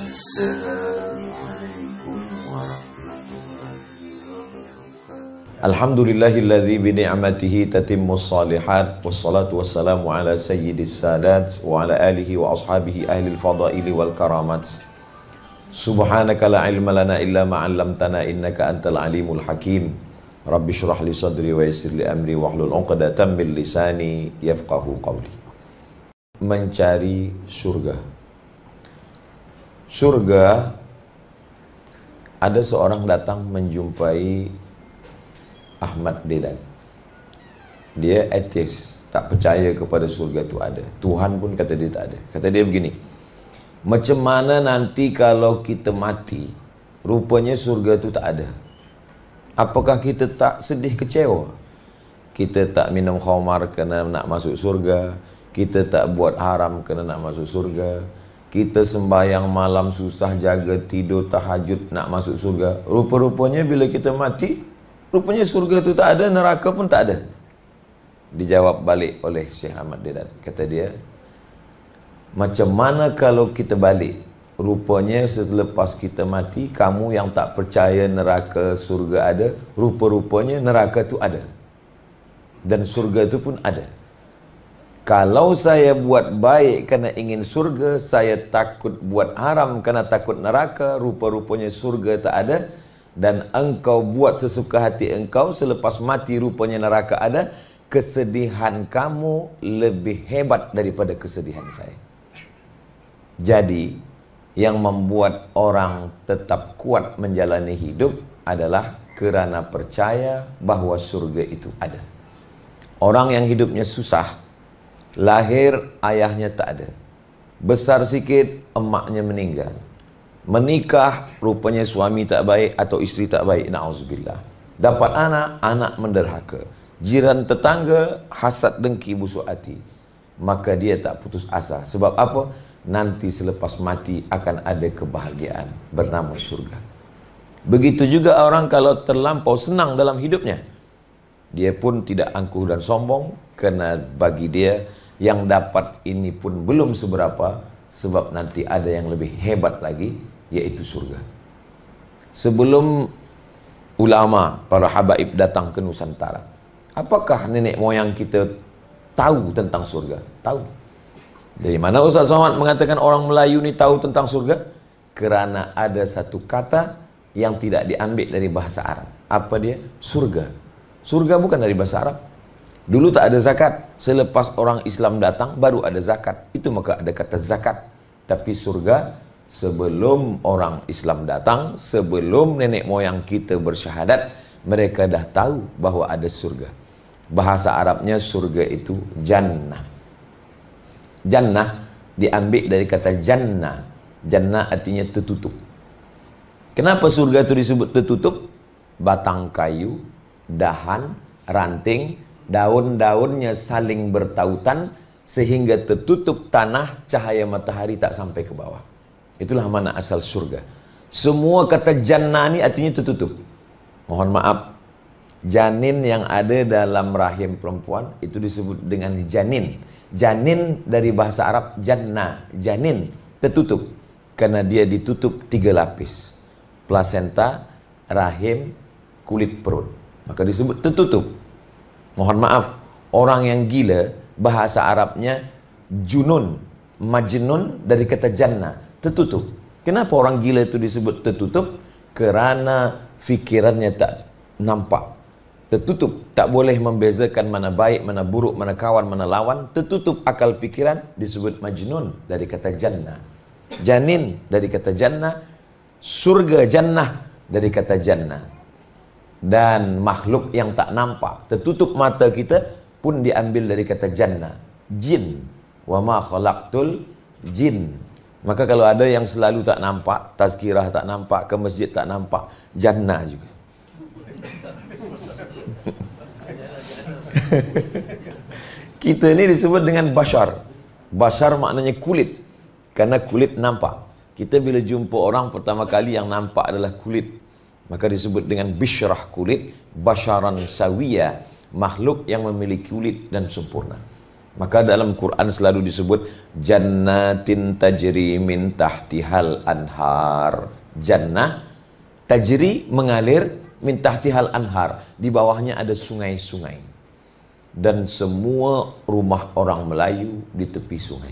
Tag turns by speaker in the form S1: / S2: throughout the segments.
S1: Assalamualaikum warahmatullahi wabarakatuh.
S2: Alhamdulillahilladzi bi ni'matihi tatimmus shalihat wassalatu wassalamu ala sayyidis sadat wa ala alihi wa ashabihi ahlil fadaili wal karamat. Subhanaka la ilma lana illa ma 'allamtana innaka antal alimul hakim. Rabbi shrah li sadri wa yassir li amri wahlul 'uqdatam min lisani yafqahu qawli. Mencari surga. Surga, ada seorang datang menjumpai Ahmad Dedan. Dia ateis, tak percaya kepada surga itu ada. Tuhan pun kata dia tak ada. Kata dia begini, macam mana nanti kalau kita mati, rupanya surga itu tak ada. Apakah kita tak sedih kecewa? Kita tak minum khamar kerana nak masuk surga. Kita tak buat haram kerana nak masuk surga. Kita sembahyang malam susah jaga tidur tahajud nak masuk surga. Rupa-rupanya bila kita mati, rupanya surga itu tak ada, neraka pun tak ada. Dijawab balik oleh Syekh Ahmad Dedan. Kata dia, macam mana kalau kita balik? Rupanya selepas kita mati, kamu yang tak percaya neraka surga ada, rupa-rupanya neraka itu ada. Dan surga itu pun ada. Kalau saya buat baik kerana ingin surga, saya takut buat haram kerana takut neraka, rupa-rupanya surga tak ada. Dan engkau buat sesuka hati engkau, selepas mati rupanya neraka ada. Kesedihan kamu lebih hebat daripada kesedihan saya. Jadi, yang membuat orang tetap kuat menjalani hidup adalah kerana percaya bahawa surga itu ada. Orang yang hidupnya susah, lahir ayahnya tak ada, besar sikit emaknya meninggal, menikah rupanya suami tak baik atau isteri tak baik, na'udzubillah, dapat anak, anak menderhaka, jiran tetangga hasad dengki busuk hati, maka dia tak putus asa. Sebab apa? Nanti selepas mati akan ada kebahagiaan bernama surga. Begitu juga orang kalau terlampau senang dalam hidupnya, dia pun tidak angkuh dan sombong, kerana bagi dia yang dapat ini pun belum seberapa, sebab nanti ada yang lebih hebat lagi, yaitu surga. Sebelum ulama, para habaib datang ke Nusantara, apakah nenek moyang kita tahu tentang surga? Tahu. Dari mana Ustaz Somad mengatakan orang Melayu ni tahu tentang surga? Kerana ada satu kata yang tidak diambil dari bahasa Arab. Apa dia? Surga. Surga bukan dari bahasa Arab. Dulu tak ada zakat. Selepas orang Islam datang, baru ada zakat. Itu maka ada kata zakat. Tapi surga, sebelum orang Islam datang, sebelum nenek moyang kita bersyahadat, mereka dah tahu bahawa ada surga. Bahasa Arabnya surga itu jannah. Jannah diambil dari kata jannah. Jannah artinya tertutup. Kenapa surga itu disebut tertutup? Batang kayu, dahan, ranting, daun-daunnya saling bertautan sehingga tertutup tanah, cahaya matahari tak sampai ke bawah. Itulah mana asal surga. Semua kata jannah ni artinya tertutup. Mohon maaf, janin yang ada dalam rahim perempuan itu disebut dengan janin. Janin dari bahasa Arab jannah, janin, tertutup. Karena dia ditutup 3 lapis. Plasenta, rahim, kulit perut. Maka disebut tertutup. Mohon maaf, orang yang gila, bahasa Arabnya junun, majnun dari kata jannah, tertutup. Kenapa orang gila itu disebut tertutup? Kerana fikirannya tak nampak. Tertutup, tak boleh membezakan mana baik, mana buruk, mana kawan, mana lawan. Tertutup akal pikiran, disebut majnun dari kata jannah. Janin dari kata jannah, surga jannah dari kata jannah. Dan makhluk yang tak nampak, tertutup mata kita, pun diambil dari kata jannah. Jin. Wa ma khalaqtul jin. Maka kalau ada yang selalu tak nampak, tazkirah tak nampak, ke masjid tak nampak, jannah juga. Kita ni disebut dengan bashar. Bashar maknanya kulit. Karena kulit nampak. Kita bila jumpa orang pertama kali yang nampak adalah kulit, maka disebut dengan bishrah kulit, basharan sawiya, makhluk yang memiliki kulit dan sempurna. Maka dalam Quran selalu disebut jannatin tajri min tahtihal anhar. Jannah tajri, mengalir, min tahtihal anhar, di bawahnya ada sungai-sungai. Dan semua rumah orang Melayu di tepi sungai.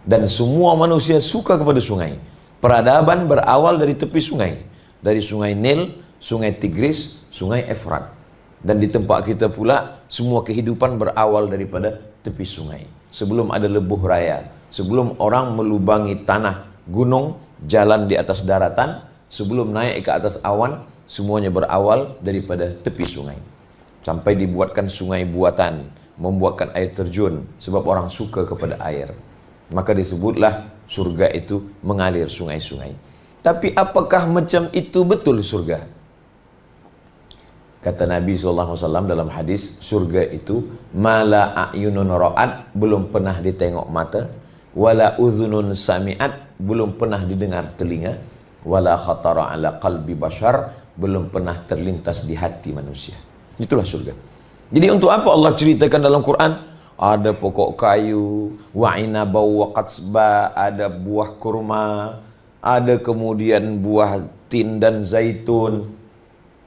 S2: Dan semua manusia suka kepada sungai. Peradaban berawal dari tepi sungai. Dari sungai Nil, sungai Tigris, sungai Efrat. Dan di tempat kita pula, semua kehidupan berawal daripada tepi sungai. Sebelum ada lebuh raya, sebelum orang melubangi tanah, gunung, jalan di atas daratan, sebelum naik ke atas awan, semuanya berawal daripada tepi sungai. Sampai dibuatkan sungai buatan, membuatkan air terjun, sebab orang suka kepada air. Maka disebutlah surga itu mengalir sungai-sungai. Tapi apakah macam itu betul surga? Kata Nabi SAW dalam hadis, surga itu mala a'yunun ra'at, belum pernah ditengok mata, wala udhunun sami'at, belum pernah didengar telinga, wala khatara ala qalbi bashar, belum pernah terlintas di hati manusia. Itulah surga. Jadi untuk apa Allah ceritakan dalam Quran? Ada pokok kayu, wa inabau wa qatsba, ada buah kurma, ada kemudian buah tin dan zaitun.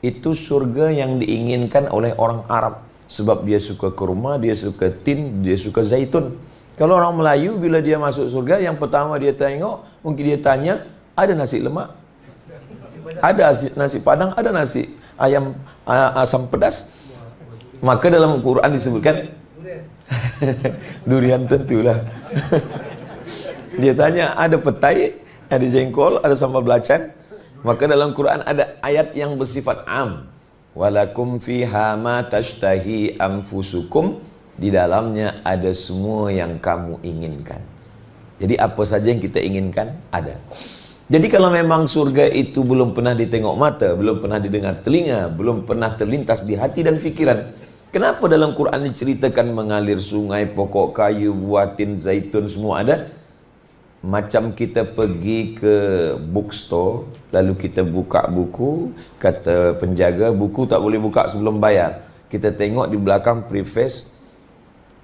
S2: Itu surga yang diinginkan oleh orang Arab. Sebab dia suka kurma, dia suka tin, dia suka zaitun. Kalau orang Melayu, bila dia masuk surga, yang pertama dia tengok, mungkin dia tanya, ada nasi lemak? Ada nasi padang? Ada nasi ayam asam pedas? Maka dalam Quran disebutkan, durian tentulah. Dia tanya, ada petai, ada jengkol, ada sambal belacan. Maka dalam Quran ada ayat yang bersifat am. Walakum fiha ma tashtahi anfusukum. Di dalamnya ada semua yang kamu inginkan. Jadi apa saja yang kita inginkan ada. Jadi kalau memang surga itu belum pernah ditengok mata, belum pernah didengar telinga, belum pernah terlintas di hati dan fikiran, kenapa dalam Quran diceritakan mengalir sungai, pokok kayu, buah tin, zaitun, semua ada? Macam kita pergi ke bookstore, lalu kita buka buku, kata penjaga, buku tak boleh buka sebelum bayar. Kita tengok di belakang preface,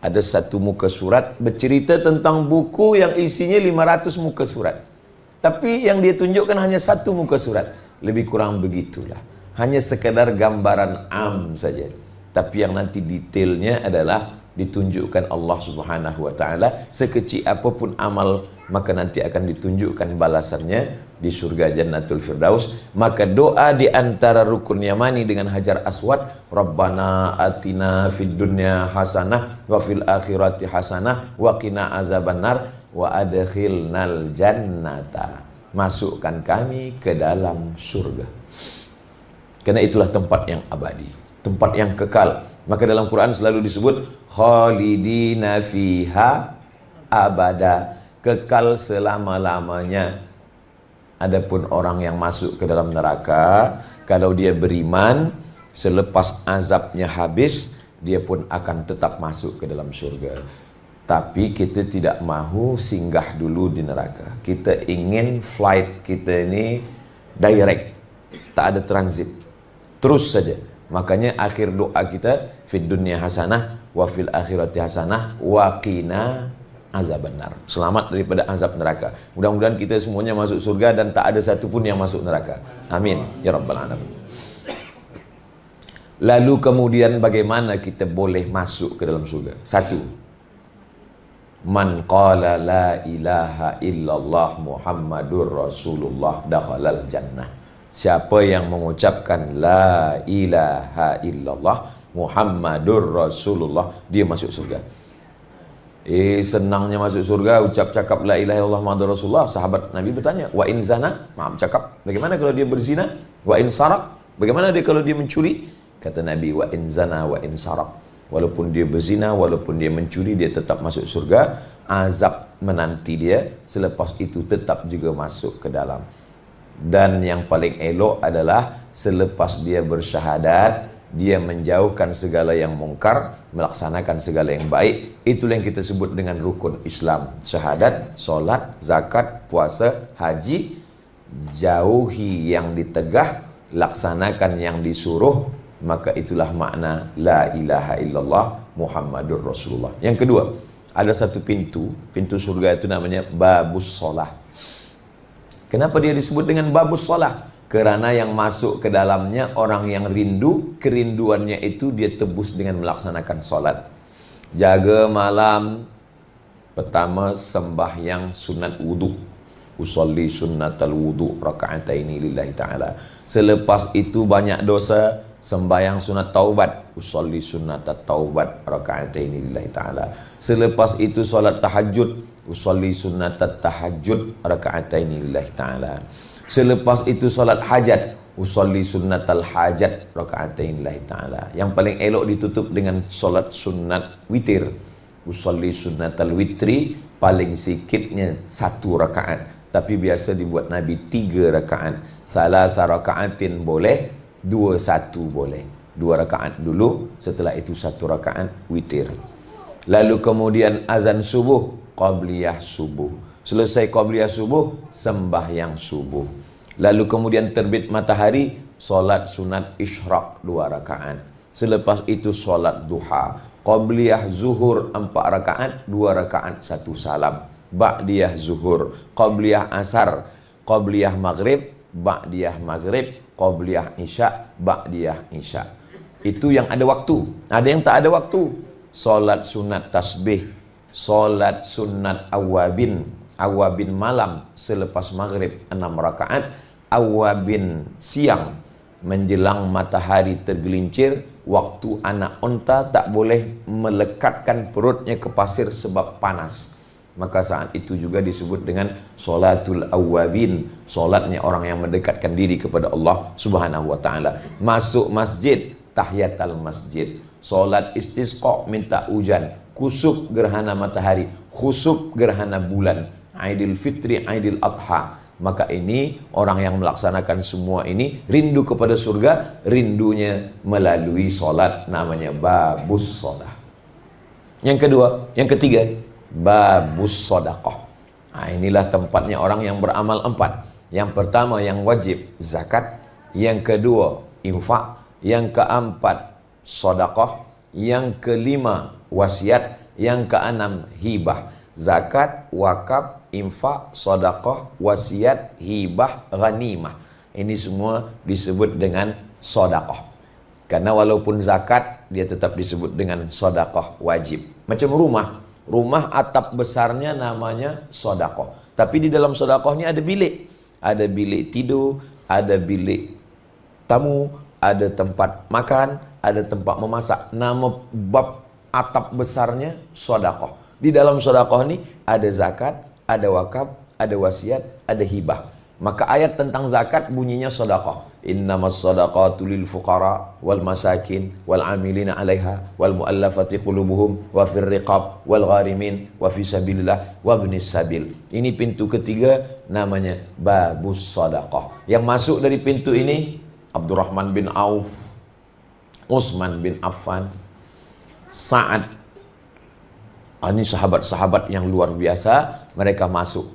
S2: ada satu muka surat bercerita tentang buku yang isinya 500 muka surat. Tapi yang dia tunjukkan hanya satu muka surat. Lebih kurang begitulah. Hanya sekadar gambaran am saja. Tapi yang nanti detailnya adalah ditunjukkan Allah Subhanahu wa taala. Sekecil apapun amal, maka nanti akan ditunjukkan balasannya di surga Jannatul Firdaus. Maka doa di antara rukun yamani dengan Hajar Aswad, Rabbana atina fid dunya hasanah wa fil akhirati hasanah wa qina azabannar wa adkhilnal jannata. Masukkan kami ke dalam surga. Karena itulah tempat yang abadi, tempat yang kekal. Maka dalam Quran selalu disebut khalidina fiha abada, kekal selama-lamanya. Adapun orang yang masuk ke dalam neraka, kalau dia beriman, selepas azabnya habis, dia pun akan tetap masuk ke dalam surga. Tapi kita tidak mahu singgah dulu di neraka. Kita ingin flight kita ini direct, tak ada transit, terus saja. Makanya akhir doa kita, fid dunya hasanah wa fil akhirati hasanah wa qina azabannar. Selamat daripada azab neraka. Mudah-mudahan kita semuanya masuk surga dan tak ada satupun yang masuk neraka. Amin ya rabbal alamin. Lalu kemudian bagaimana kita boleh masuk ke dalam surga? Satu, man qala la ilaha illallah Muhammadur Rasulullah dakhalal jannah. Siapa yang mengucapkan la ilaha illallah Muhammadur Rasulullah, dia masuk surga. Senangnya masuk surga, ucap cakap la ilaha illallah Muhammadur Rasulullah. Sahabat Nabi bertanya, wa in zana, maaf cakap, bagaimana kalau dia berzina? Wa in sarak, bagaimana dia kalau dia mencuri? Kata Nabi, wa in zana wa in sarak. Walaupun dia berzina, walaupun dia mencuri, dia tetap masuk surga. Azab menanti dia, selepas itu tetap juga masuk ke dalam. Dan yang paling elok adalah selepas dia bersyahadat, dia menjauhkan segala yang mungkar, melaksanakan segala yang baik. Itulah yang kita sebut dengan rukun Islam. Syahadat, solat, zakat, puasa, haji. Jauhi yang ditegah, laksanakan yang disuruh. Maka itulah makna la ilaha illallah Muhammadur Rasulullah. Yang kedua, ada satu pintu surga itu namanya babus sholah. Kenapa dia disebut dengan babus sholah? Karena yang masuk ke dalamnya orang yang rindu, kerinduannya itu dia tebus dengan melaksanakan sholat. Jaga malam, pertama sembahyang sunat wudu. Usolli sunnatal wudu raka'ataini lillahi ta'ala. Selepas itu banyak dosa, sembahyang sunat taubat. Usolli sunnatat taubat raka'ataini lillahi ta'ala. Selepas itu solat tahajud. Usolli sunnatat tahajud raka'ataini lillahi ta'ala. Selepas itu solat hajat, usolli sunnatal hajat raka'atain lillahi ta'ala. Yang paling elok ditutup dengan solat sunat witir. Usolli sunnatal witri, paling sikitnya 1 rakaat. Tapi biasa dibuat Nabi 3 rakaat. Salasa rakaatin boleh, 2-1 boleh. 2 rakaat dulu, setelah itu 1 rakaat witir. Lalu kemudian azan subuh, qabliyah subuh. Selesai qabliyah subuh, sembahyang subuh. Lalu kemudian terbit matahari, solat sunat isyraq 2 rakaat. Selepas itu solat duha. Qabliyah zuhur 4 rakaat, 2 rakaat 1 salam. Ba'diyah zuhur. Qabliyah asar. Qabliyah maghrib. Ba'diyah maghrib. Qabliyah isya. Ba'diyah isya. Itu yang ada waktu. Ada yang tak ada waktu. Solat sunat tasbih. Solat sunat awabin. Awabin malam selepas maghrib 6 rakaat. Awabin siang menjelang matahari tergelincir, waktu anak unta tak boleh melekatkan perutnya ke pasir sebab panas. Maka saat itu juga disebut dengan solatul awabin, solatnya orang yang mendekatkan diri kepada Allah Subhanahu wa taala. Masuk masjid, tahiyatul masjid. Solat istisqa, minta hujan. Kusuf gerhana matahari, khusuf gerhana bulan. Aidil Fitri, Aidil Adha. Maka ini orang yang melaksanakan semua ini rindu kepada surga, rindunya melalui solat, namanya babus sodah. Yang kedua, yang ketiga, babus sodaqah. Nah, inilah tempatnya orang yang beramal 4. Yang pertama yang wajib zakat, yang kedua infak, yang keempat sodaqah, yang kelima wasiat, yang keenam hibah. Zakat, wakaf, infak, sedekah, wasiat, hibah, ghanimah. Ini semua disebut dengan sedekah. Karena walaupun zakat dia tetap disebut dengan sedekah wajib. Macam rumah atap besarnya namanya sedekah. Tapi di dalam sedekah ini ada bilik. Ada bilik tidur, ada bilik tamu, ada tempat makan, ada tempat memasak. Nama bab atap besarnya sedekah. Di dalam sedekah ini ada zakat, ada wakaf, ada wasiat, ada hibah. Maka ayat tentang zakat bunyinya sedekah. Innamas sadaqatu lil fuqara wal masakin wal amilina 'alaiha wal muallafati qulubuhum wa fir riqab wal gharimin wa fi sabilillah wa ibnis sabil. Ini pintu ketiga namanya babus sadaqah. Yang masuk dari pintu ini Abdurrahman bin Auf, Utsman bin Affan, Sa'ad. Ini sahabat-sahabat yang luar biasa, mereka masuk.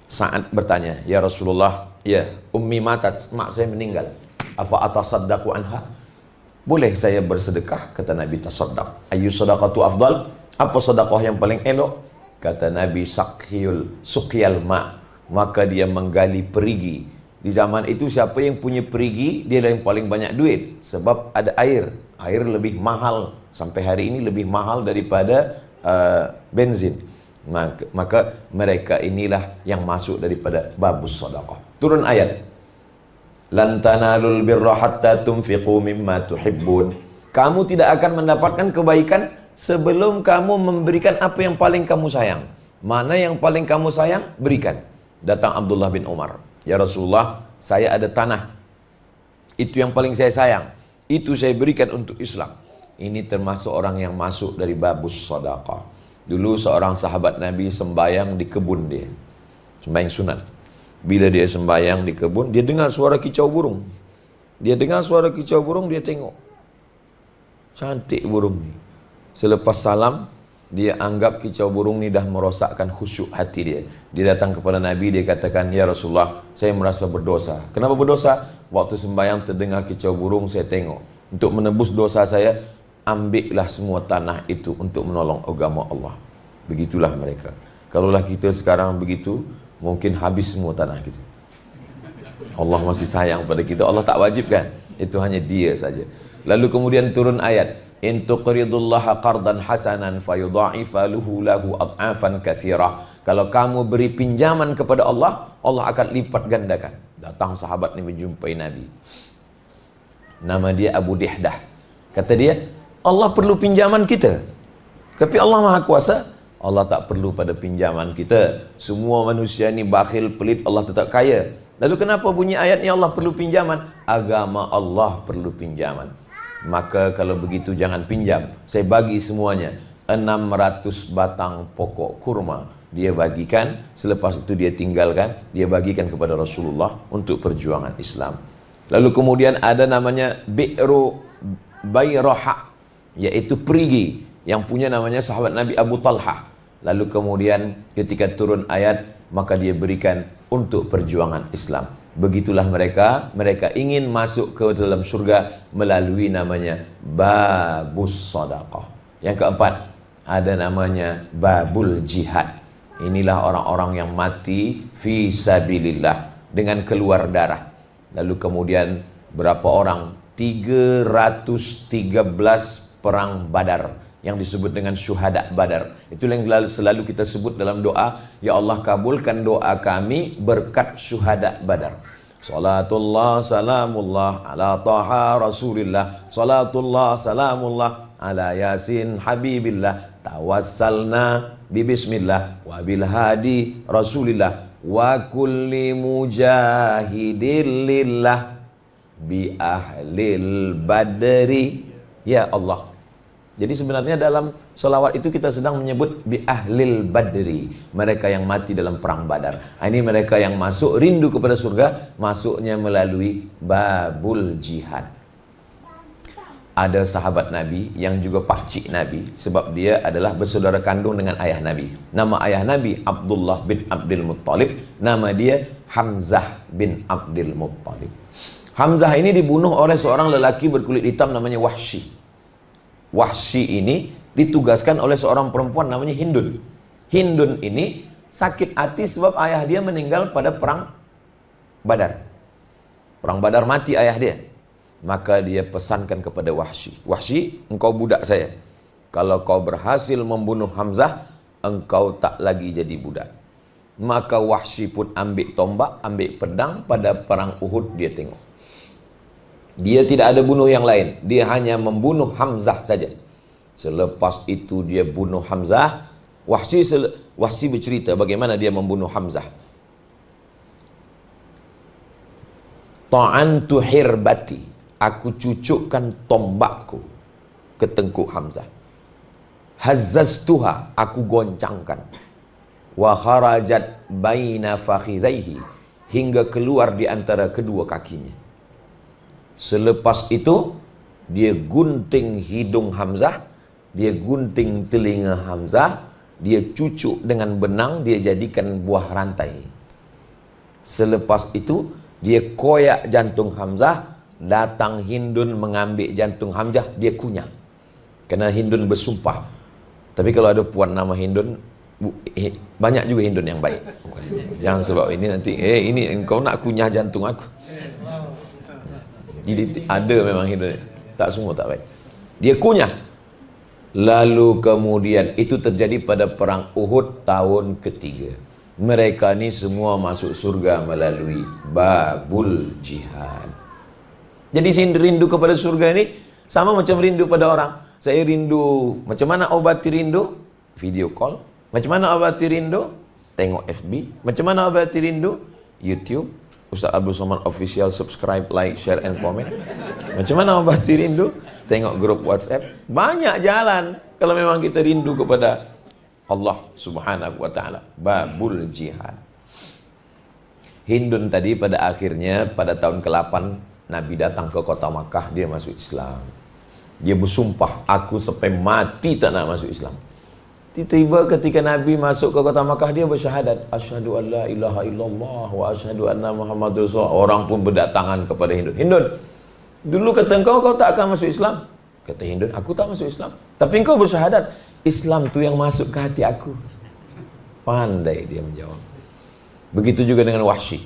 S2: Sa'ad bertanya, "Ya Rasulullah, ya ummi matat, mak saya meninggal. Apa atasaddaqu anha? Boleh saya bersedekah?" Kata Nabi, "Tasaddaq." "Ayyu sadaqatu afdal?" Apa sedekah yang paling elok? Kata Nabi, suqyal ma. Maka dia menggali perigi. Di zaman itu siapa yang punya perigi, dia yang paling banyak duit. Sebab ada air. Air lebih mahal. Sampai hari ini lebih mahal daripada benzin. Maka mereka inilah yang masuk daripada babus sedekah. Turun ayat. Lan tanalul birra hatta tunfiqu mimma tuhibbun. Kamu tidak akan mendapatkan kebaikan sebelum kamu memberikan apa yang paling kamu sayang. Mana yang paling kamu sayang, berikan. Datang Abdullah bin Umar. "Ya Rasulullah, saya ada tanah. Itu yang paling saya sayang. Itu saya berikan untuk Islam." Ini termasuk orang yang masuk dari babus sedekah. Dulu seorang sahabat Nabi sembayang di kebun dia. Sembayang sunat. Bila dia sembayang di kebun, dia dengar suara kicau burung. Dia dengar suara kicau burung, dia tengok. Cantik burung ni. Selepas salam, dia anggap kicau burung ni dah merosakkan khusyuk hati dia. Dia datang kepada Nabi, dia katakan, "Ya Rasulullah, saya merasa berdosa." "Kenapa berdosa?" "Waktu sembayang terdengar kicau burung, saya tengok. Untuk menebus dosa saya, ambillah semua tanah itu untuk menolong agama Allah. Begitulah mereka. Kalaulah kita sekarang begitu, mungkin habis semua tanah kita. Allah masih sayang pada kita. Allah tak wajibkan. Itu hanya Dia saja. Lalu kemudian turun ayat, in tuqridullaha qardan hasanan fayudha'ifaluhu lahu ad'afan katsirah. Kalau kamu beri pinjaman kepada Allah, Allah akan lipat gandakan. Datang sahabat ni menjumpai Nabi. Nama dia Abu Dihdah. Kata dia, Allah perlu pinjaman kita. Tapi Allah Maha Kuasa, Allah tak perlu pada pinjaman kita. Semua manusia ni bakhil, pelit, Allah tetap kaya. Lalu kenapa bunyi ayatnya Allah perlu pinjaman? Agama Allah perlu pinjaman. Maka kalau begitu jangan pinjam. Saya bagi semuanya 600 batang pokok kurma. Dia bagikan, selepas itu dia tinggalkan, dia bagikan kepada Rasulullah untuk perjuangan Islam. Lalu kemudian ada namanya Bi'ru Bayraha, yaitu perigi, yang punya namanya sahabat Nabi Abu Talha. Lalu kemudian ketika turun ayat, maka dia berikan untuk perjuangan Islam. Begitulah mereka ingin masuk ke dalam surga melalui namanya Babus Sadaqah. Yang keempat, ada namanya Babul Jihad. Inilah orang-orang yang mati fi sabilillah dengan keluar darah. Lalu kemudian berapa orang? 313 perang Badar, yang disebut dengan syuhada Badar. Itulah yang selalu kita sebut dalam doa, ya Allah kabulkan doa kami berkat syuhada Badar. Salatullah salamullah ala taha rasulillah, salatullah salamullah ala yasin habibillah, tawassalna bi bismillah wa bil hadi rasulillah wa kulli mujahidin lillah bi ahlil badri. Ya Allah. Jadi sebenarnya dalam selawat itu kita sedang menyebut bi ahlil badri, mereka yang mati dalam perang Badar. Ini mereka yang masuk rindu kepada surga, masuknya melalui babul jihad. Ada sahabat Nabi yang juga pakcik Nabi, sebab dia adalah bersaudara kandung dengan ayah Nabi. Nama ayah Nabi Abdullah bin Abdul Muttalib, nama dia Hamzah bin Abdul Muttalib. Hamzah ini dibunuh oleh seorang lelaki berkulit hitam namanya Wahsy. Wahsy ini ditugaskan oleh seorang perempuan namanya Hindun. Hindun ini sakit hati sebab ayah dia meninggal pada perang Badar. Perang Badar mati ayah dia. Maka dia pesankan kepada Wahsy, Wahsy, engkau budak saya. Kalau kau berhasil membunuh Hamzah, engkau tak lagi jadi budak. Maka Wahsy pun ambil tombak, ambil pedang. Pada perang Uhud dia tengok, dia tidak ada bunuh yang lain, dia hanya membunuh Hamzah saja. Selepas itu dia bunuh Hamzah. Wahsy bercerita bagaimana dia membunuh Hamzah. Ta'antu hirbati, aku cucukkan tombakku ke tengkuk Hamzah. Hazzaztuha, aku goncangkan. Wa kharajat baina fakhidaihi, hingga keluar di antara kedua kakinya. Selepas itu dia gunting hidung Hamzah, dia gunting telinga Hamzah, dia cucuk dengan benang, dia jadikan buah rantai. Selepas itu dia koyak jantung Hamzah. Datang Hindun mengambil jantung Hamzah, dia kunyah. Kerana Hindun bersumpah. Tapi kalau ada puan nama Hindun, banyak juga Hindun yang baik. Jangan sebab ini nanti, ini engkau nak kunyah jantung aku. Jadi ada memang Hindun, tak semua tak baik. Dia kunyah. Lalu kemudian itu terjadi pada perang Uhud tahun ketiga. Mereka ni semua masuk surga melalui babul jihad. Jadi rindu kepada surga ini sama macam rindu pada orang. Saya rindu, macam mana obati rindu? Video call. Macam mana obati rindu? Tengok FB. Macam mana obati rindu? YouTube. Ustaz Abdul Somad Official, subscribe, like, share, and comment. Macam mana obati rindu? Tengok grup WhatsApp. Banyak jalan kalau memang kita rindu kepada Allah Subhanahu wa ta'ala. Babul jihad. Hindun tadi pada akhirnya pada tahun ke-8 Nabi datang ke kota Makkah, dia masuk Islam. Dia bersumpah, aku sampai mati tak nak masuk Islam. Tiba-tiba ketika Nabi masuk ke kota Makkah, dia bersyahadat, asyhadu an la ilaha illallah wa asyhadu anna Muhammadur Rasulullah. Orang pun berdatangan kepada Hindun. Hindun, dulu kata kau tak akan masuk Islam. Kata Hindun, aku tak masuk Islam. Tapi engkau bersyahadat, Islam tu yang masuk ke hati aku. Pandai dia menjawab. Begitu juga dengan Wahsy.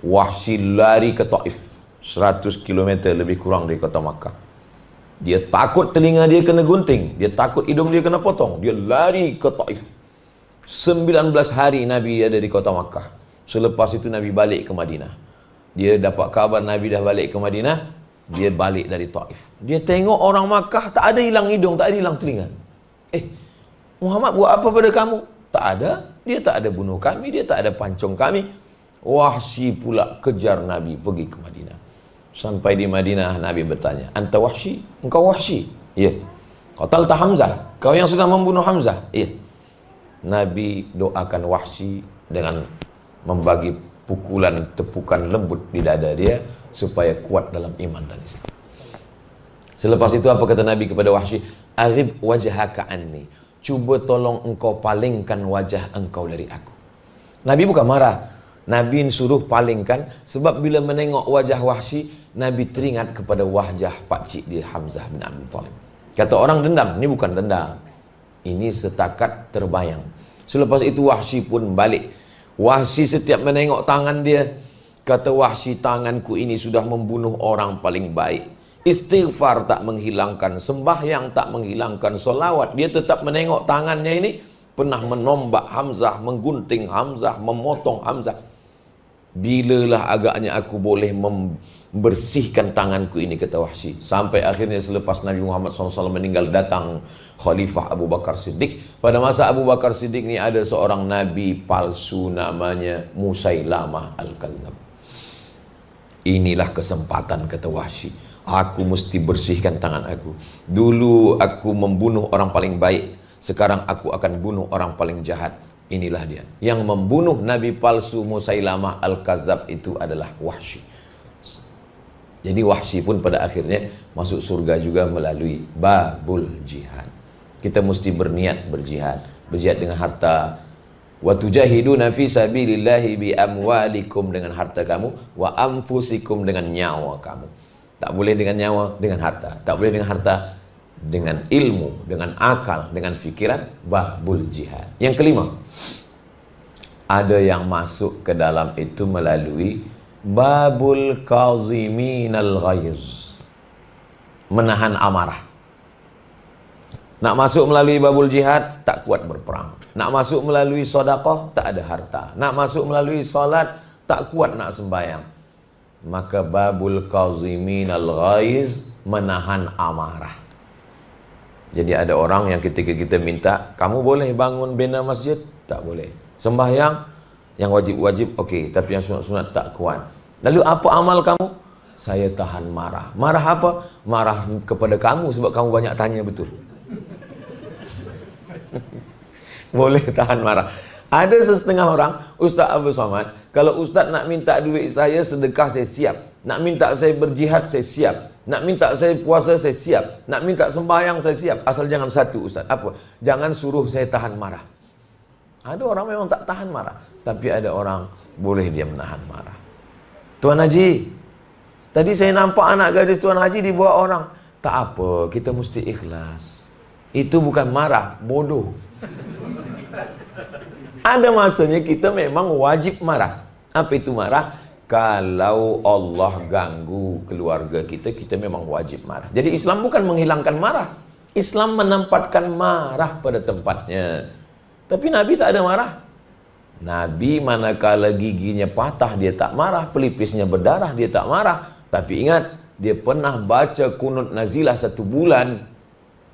S2: Wahsy lari ke Taif, 100 km lebih kurang dari kota Makkah. Dia takut telinga dia kena gunting, dia takut hidung dia kena potong. Dia lari ke Taif. 19 hari Nabi ada di kota Makkah. Selepas itu Nabi balik ke Madinah. Dia dapat kabar Nabi dah balik ke Madinah. Dia balik dari Taif. Dia tengok orang Makkah tak ada hilang hidung, tak ada hilang telinga. Muhammad buat apa pada kamu? Tak ada. Dia tak ada bunuh kami, dia tak ada pancung kami. Wahsy pula kejar Nabi pergi ke Madinah. Sampai di Madinah Nabi bertanya, "Anta Wahsy? Engkau Wahsy?" "Ya." "Qatalta Hamzah? Kau yang sudah membunuh Hamzah?" "Ya." Nabi doakan Wahsy dengan membagi pukulan tepukan lembut di dada dia supaya kuat dalam iman dan Islam. Selepas itu apa kata Nabi kepada Wahsy? "Arib wajhaka anni." Cuba tolong engkau palingkan wajah engkau dari aku. Nabi bukan marah. Nabi suruh palingkan sebab bila menengok wajah Wahsy, Nabi teringat kepada wajah pakcik dia Hamzah bin Abdul Thalib. Kata orang dendam, ini bukan dendam. Ini setakat terbayang. Selepas itu Wahsy pun balik. Wahsy setiap menengok tangan dia, kata Wahsy, tanganku ini sudah membunuh orang paling baik. Istighfar tak menghilangkan, sembahyang tak menghilangkan, solawat. Dia tetap menengok tangannya ini, pernah menombak Hamzah, menggunting Hamzah, memotong Hamzah. Bilalah agaknya aku boleh membersihkan tanganku ini, kata Wahsy. Sampai akhirnya selepas Nabi Muhammad SAW meninggal, datang Khalifah Abu Bakar Siddiq. Pada masa Abu Bakar Siddiq ini ada seorang Nabi palsu namanya Musailamah Al-Kadzab. Inilah kesempatan, kata Wahsy. Aku mesti bersihkan tangan aku. Dulu aku membunuh orang paling baik, sekarang aku akan bunuh orang paling jahat. Inilah dia. Yang membunuh Nabi palsu Musailamah Al-Kadzab itu adalah Wahsy. Jadi Wahsy pun pada akhirnya masuk surga juga melalui babul jihad. Kita mesti berniat berjihad. Berjihad dengan harta. Wa tujahiduna fi sabilillahi bi amwalikum, dengan harta kamu, wa anfusikum, dengan nyawa kamu. Tak boleh dengan nyawa, dengan harta. Tak boleh dengan harta, dengan ilmu, dengan akal, dengan fikiran. Babul jihad. Yang kelima, ada yang masuk ke dalam itu melalui babul kaziminal ghaiz, menahan amarah. Nak masuk melalui babul jihad, tak kuat berperang. Nak masuk melalui sedekah, tak ada harta. Nak masuk melalui salat, tak kuat nak sembahyang. Maka babul kaziminal ghaiz, menahan amarah. Jadi ada orang yang ketika kita minta, kamu boleh bangun bina masjid? Tak boleh. Sembahyang, yang wajib-wajib okey, tapi yang sunat-sunat tak kuat. Lalu apa amal kamu? Saya tahan marah. Marah apa? Marah kepada kamu sebab kamu banyak tanya betul. Boleh tahan marah. Ada setengah orang, Ustaz Abu Somad, kalau Ustaz nak minta duit saya sedekah, saya siap. Nak minta saya berjihad, saya siap. Nak minta saya puasa, saya siap. Nak minta sembahyang, saya siap. Asal jangan satu, Ustaz. Apa? Jangan suruh saya tahan marah. Ada orang memang tak tahan marah, tapi ada orang boleh dia menahan marah. Tuan Haji, tadi saya nampak anak gadis Tuan Haji dibawa orang. Tak apa, kita mesti ikhlas. Itu bukan marah, bodoh. Ada masanya kita memang wajib marah. Apa itu marah? Kalau Allah ganggu keluarga kita, kita memang wajib marah. Jadi Islam bukan menghilangkan marah. Islam menempatkan marah pada tempatnya. Tapi Nabi tak ada marah. Nabi manakala giginya patah dia tak marah, pelipisnya berdarah dia tak marah. Tapi ingat, dia pernah baca kunut nazilah 1 bulan.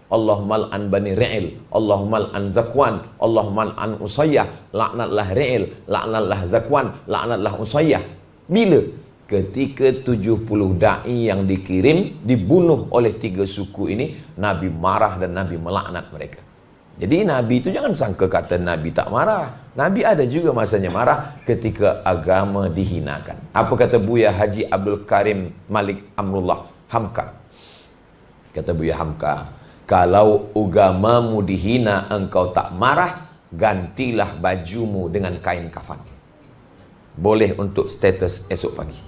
S2: Allahumma al'an bani Ri'il, Allahumma al'an Zakwan, Allahumma al'an Usayyah, laknatlah Ri'il, laknatlah Zakwan, laknatlah Usayyah. Bila? Ketika 70 da'i yang dikirim dibunuh oleh 3 suku ini, Nabi marah dan Nabi melaknat mereka. Jadi Nabi itu jangan sangka kata Nabi tak marah. Nabi ada juga masanya marah ketika agama dihinakan. Apa kata Buya Haji Abdul Karim Malik Amrullah Hamka? Kata Buya Hamka, kalau agamamu dihina engkau tak marah, gantilah bajumu dengan kain kafan. Boleh untuk status esok pagi.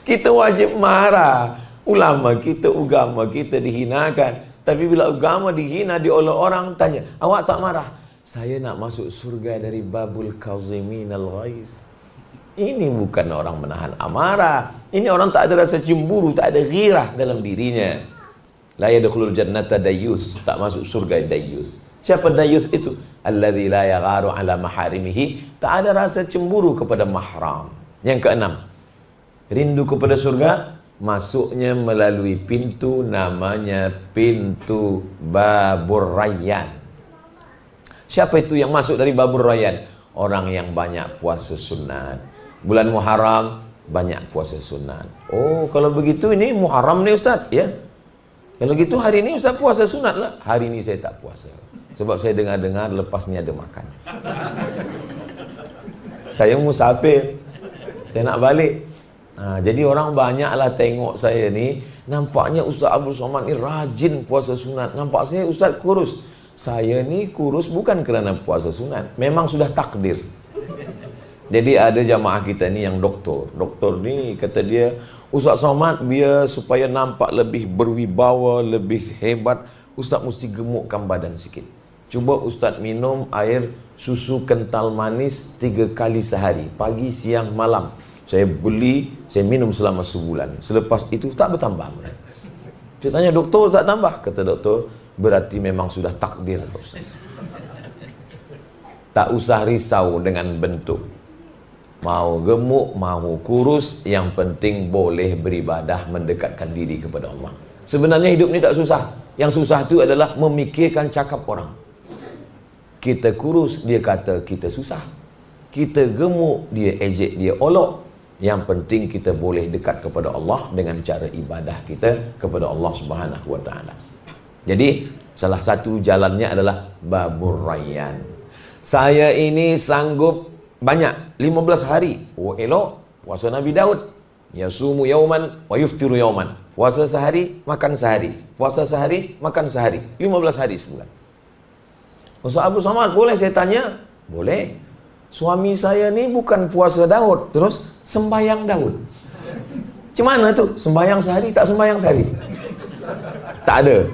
S2: Kita wajib marah. Ulama kita, agama kita dihinakan. Tapi bila agama dihina oleh orang, tanya, awak tak marah? Saya nak masuk surga dari babul kazimin al-ghaiz. Ini bukan orang menahan amarah. Ini orang tak ada rasa cemburu, tak ada ghirah dalam dirinya. La yadkhulul jannata dayyus, tak masuk surga dayyus. Siapa dayyus itu? Alladzi la yagharu ala maharimihi, tak ada rasa cemburu kepada mahram. Yang keenam, rindu kepada surga, masuknya melalui pintu namanya pintu Babur Rayyan. Siapa itu yang masuk dari Babur Rayyan? Orang yang banyak puasa sunat. Bulan Muharram banyak puasa sunat. Oh, kalau begitu ini Muharram nih Ustaz, ya. Kalau gitu hari ini Ustaz puasa sunat lah. Hari ini saya tak puasa. Sebab saya dengar-dengar lepas ni ada makan. Saya musafir. Saya nak balik. Jadi orang banyaklah tengok saya ni, nampaknya Ustaz Abdul Somad ni rajin puasa sunat. Nampak saya Ustaz kurus. Saya ni kurus bukan kerana puasa sunat, memang sudah takdir. Jadi ada jamaah kita ni yang doktor. Doktor ni kata dia, Ustaz Somad biar supaya nampak lebih berwibawa, lebih hebat, Ustaz mesti gemukkan badan sikit. Cuba Ustaz minum air susu kental manis 3 kali sehari, pagi, siang, malam. Saya beli, saya minum selama sebulan. Selepas itu tak bertambah. Saya tanya, doktor tak tambah? Kata doktor, berarti memang sudah takdir. Tak usah risau dengan bentuk. Mau gemuk, mau kurus, yang penting boleh beribadah, mendekatkan diri kepada Allah. Sebenarnya hidup ni tak susah. Yang susah itu adalah memikirkan cakap orang. Kita kurus, dia kata kita susah. Kita gemuk, dia ejek, dia olok. Yang penting kita boleh dekat kepada Allah dengan cara ibadah kita kepada Allah Subhanahu wa taala. Jadi salah satu jalannya adalah Babur Rayyan. Saya ini sanggup banyak 15 hari. Oh elok, puasa Nabi Daud. Yasumu yauman wa yuftiru yauman. Puasa sehari, makan sehari. Puasa sehari, makan sehari. 15 hari sebulan. Ustaz Abdul Somad, boleh saya tanya? Boleh. Suami saya ni bukan puasa Daud, terus sembayang Daud. Macam mana tu? Sembayang sehari, tak sembayang sehari? Tak ada.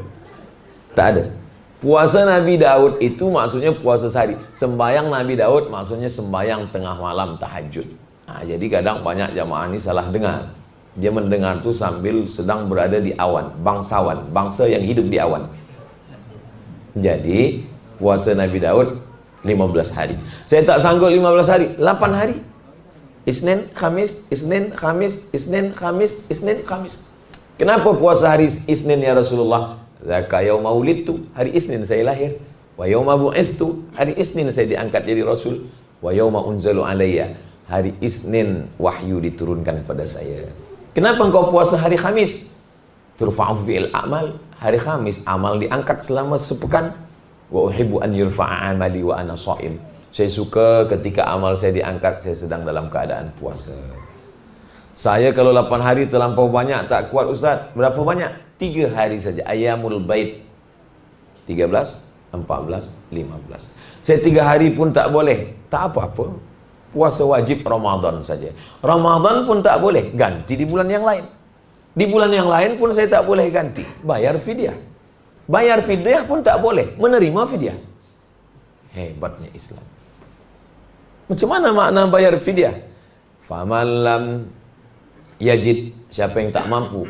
S2: Tak ada. Puasa Nabi Daud itu maksudnya puasa sehari. Sembayang Nabi Daud maksudnya sembayang tengah malam tahajud. Jadi kadang banyak jamaah ni salah dengar. Dia mendengar tu sambil sedang berada di awan, bangsawan, bangsa yang hidup di awan. Jadi puasa Nabi Daud 15 hari. Saya tak sanggup 15 hari, 8 hari. Isnin, Khamis, Isnin, Khamis, Isnin, Khamis, Isnin, Khamis. Kenapa puasa hari Isnin ya Rasulullah? Zaka yauma wulidtu, hari Isnin saya lahir. Wa yauma bu'istu, hari Isnin saya diangkat jadi Rasul. Wa yauma unzalu alayya, hari Isnin wahyu diturunkan pada saya. Kenapa engkau puasa hari Khamis? Turfa'u fi'il a'mal, hari Khamis amal diangkat selama sepekan. Wa uhibbu an yurfa'a amali wa ana sha'im. Saya suka ketika amal saya diangkat, saya sedang dalam keadaan puasa. Saya kalau 8 hari terlampau banyak, tak kuat Ustaz. Berapa banyak? 3 hari saja. Ayyamul Bait. 13, 14, 15. Saya 3 hari pun tak boleh. Tak apa-apa. Puasa wajib Ramadan saja. Ramadan pun tak boleh. Ganti di bulan yang lain. Di bulan yang lain pun saya tak boleh ganti. Bayar fidyah. Bayar fidyah pun tak boleh, menerima fidyah. Hebatnya Islam. Macam mana makna bayar fidyah? Faman lam yajid, siapa yang tak mampu.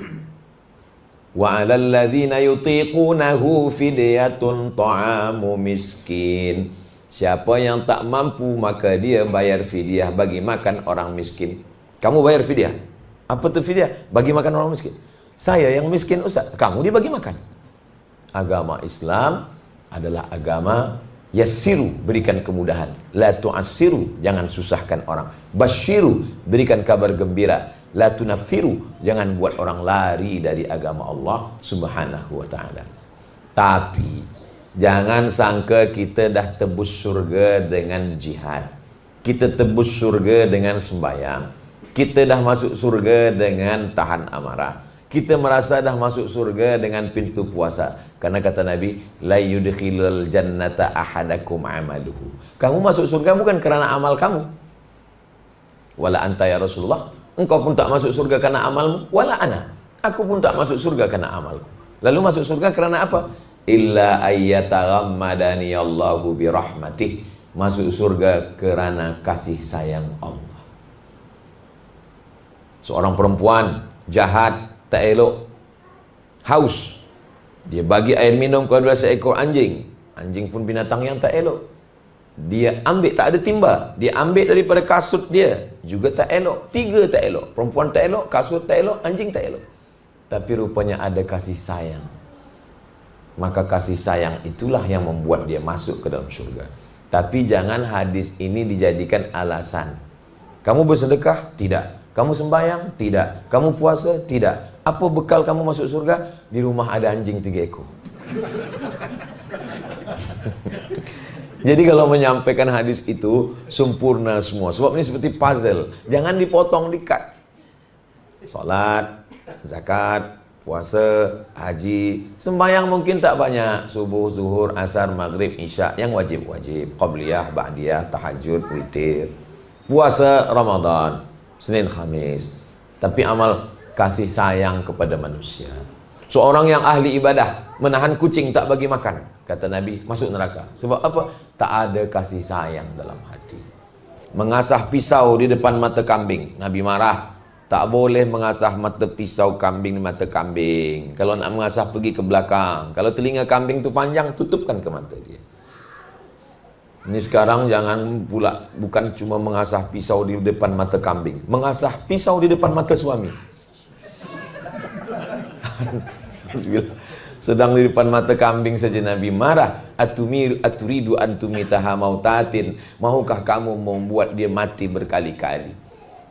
S2: Wa 'alal ladzina yutiqunahu fidyatun ta'amu miskin. Siapa yang tak mampu maka dia bayar fidyah bagi makan orang miskin. Kamu bayar fidyah. Apa tu fidyah? Bagi makan orang miskin. Saya yang miskin Ustaz, kamu dibagi makan. Agama Islam adalah agama yassiru, berikan kemudahan. La tu'assiru, jangan susahkan orang. Basyiru, berikan kabar gembira. La tunaffiru, jangan buat orang lari dari agama Allah Subhanahu wa ta'ala. Tapi jangan sangka kita dah tebus surga dengan jihad. Kita tebus surga dengan sembahyang. Kita dah masuk surga dengan tahan amarah. Kita merasa dah masuk surga dengan pintu puasa. Karena kata Nabi, la yudkhilul jannata ahadakum amaluhu. Kamu masuk surga bukan kerana amal kamu. Wala anta ya Rasulullah. Engkau pun tak masuk surga karena amalmu. Wala ana. Aku pun tak masuk surga karena amalku. Lalu masuk surga karena apa? Illa ayyataghammadani Allahu birahmatih. Masuk surga karena kasih sayang Allah. Seorang perempuan jahat, tak elok, haus, dia bagi air minum kepada seekor anjing. Anjing pun binatang yang tak elok. Dia ambil, tak ada timba, dia ambil daripada kasut dia, juga tak elok. Tiga tak elok, perempuan tak elok, kasut tak elok, anjing tak elok. Tapi rupanya ada kasih sayang. Maka kasih sayang itulah yang membuat dia masuk ke dalam surga. Tapi jangan hadis ini dijadikan alasan. Kamu bersedekah? Tidak. Kamu sembahyang? Tidak. Kamu puasa? Tidak. Apa bekal kamu masuk surga? Di rumah ada anjing 3 ekor. Jadi kalau menyampaikan hadis itu sempurna semua. Sebab ini seperti puzzle. Jangan dipotong, dikat. Salat, zakat, puasa, haji, sembahyang mungkin tak banyak. Subuh, zuhur, asar, maghrib, isya. Yang wajib-wajib. Qabliyah, ba'diyah, tahajud, witir. Puasa Ramadan, Senin, Khamis. Tapi amal kasih sayang kepada manusia. Seorang yang ahli ibadah menahan kucing tak bagi makan, kata Nabi, masuk neraka. Sebab apa? Tak ada kasih sayang dalam hati. Mengasah pisau di depan mata kambing, Nabi marah. Tak boleh mengasah mata pisau kambing di mata kambing. Kalau nak mengasah pergi ke belakang. Kalau telinga kambing tu panjang, tutupkan ke mata dia. Ini sekarang jangan pula, bukan cuma mengasah pisau di depan mata kambing, mengasah pisau di depan mata suami. Sedang di depan mata kambing saja Nabi marah. Aturidu antumitaha mautatin. Mahukah kamu membuat dia mati berkali-kali?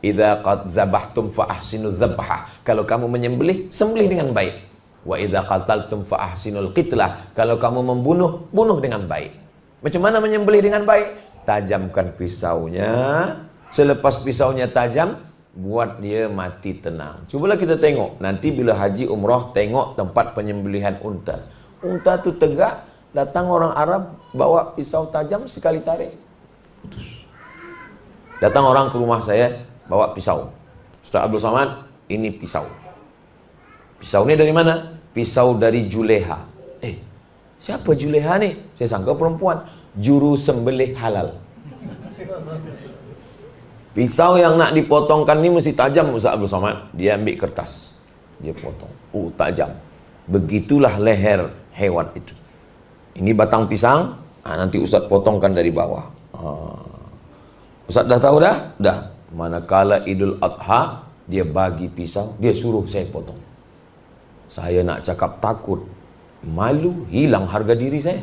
S2: Idza qad zabahtum fa ahsinu dzabhah. Kalau kamu menyembelih, sembelih dengan baik. Wa idza qataltum fa ahsinul qitlah. Kalau kamu membunuh, bunuh dengan baik. Macam mana menyembelih dengan baik? Tajamkan pisaunya. Selepas pisaunya tajam, buat dia mati tenang. Cubalah kita tengok nanti bila haji umrah, tengok tempat penyembelihan unta. Unta tu tegak, datang orang Arab bawa pisau tajam, sekali tarik putus. Datang orang ke rumah saya bawa pisau. Ustaz Abdul Somad, ini pisau. Pisau ni dari mana? Pisau dari Juleha. Siapa Juleha ni? Saya sangka perempuan. Juru sembelih halal. Pisau yang nak dipotongkan ni mesti tajam, Ustaz Abdul Somad. Dia ambil kertas, dia potong. Oh, tajam. Begitulah leher hewan itu. Ini batang pisang, nanti Ustaz potongkan dari bawah. Ustaz dah tahu dah? Dah. Manakala Idul Adha, dia bagi pisau, dia suruh saya potong. Saya nak cakap takut, malu, hilang harga diri saya.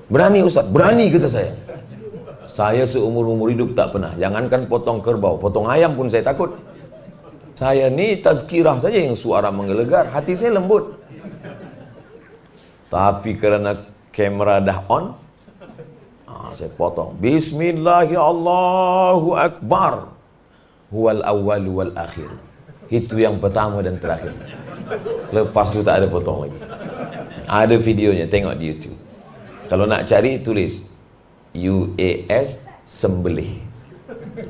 S2: Berani Ustaz? Berani, kata saya. Saya seumur-umur hidup tak pernah. Jangankan potong kerbau, potong ayam pun saya takut. Saya ni tazkirah saja yang suara menggelegar, hati saya lembut. Tapi kerana kamera dah on, saya potong. Bismillahirrahmanirrahim, Allahu Akbar. Huwal awwal wal akhir. Itu yang pertama dan terakhir. Lepas tu tak ada potong lagi. Ada videonya, tengok di YouTube. Kalau nak cari, tulis UAS sembelih.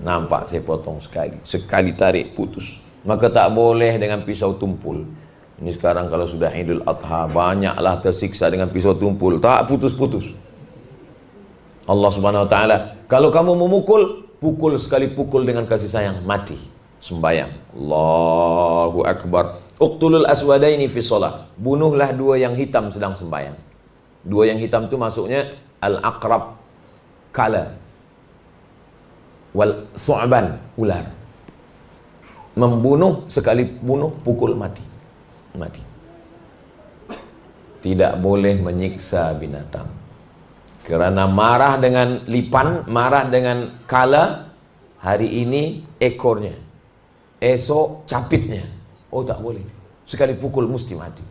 S2: Nampak saya potong sekali. Sekali tarik putus. Maka tak boleh dengan pisau tumpul. Ini sekarang kalau sudah Idul Adha, banyaklah tersiksa dengan pisau tumpul. Tak putus-putus. Allah Subhanahu Wa Taala, kalau kamu memukul, pukul sekali pukul dengan kasih sayang, mati. Sembayang. Allahu Akbar. Uqtulul aswadaini fi shalah. Bunuhlah dua yang hitam sedang sembayang. Dua yang hitam itu masuknya al-aqrab, kala, wal thu'ban, ular. Membunuh, sekali bunuh, pukul, mati. Mati. Tidak boleh menyiksa binatang. Kerana marah dengan lipan, marah dengan kala, hari ini ekornya, esok capitnya. Oh, tak boleh. Sekali pukul mesti mati.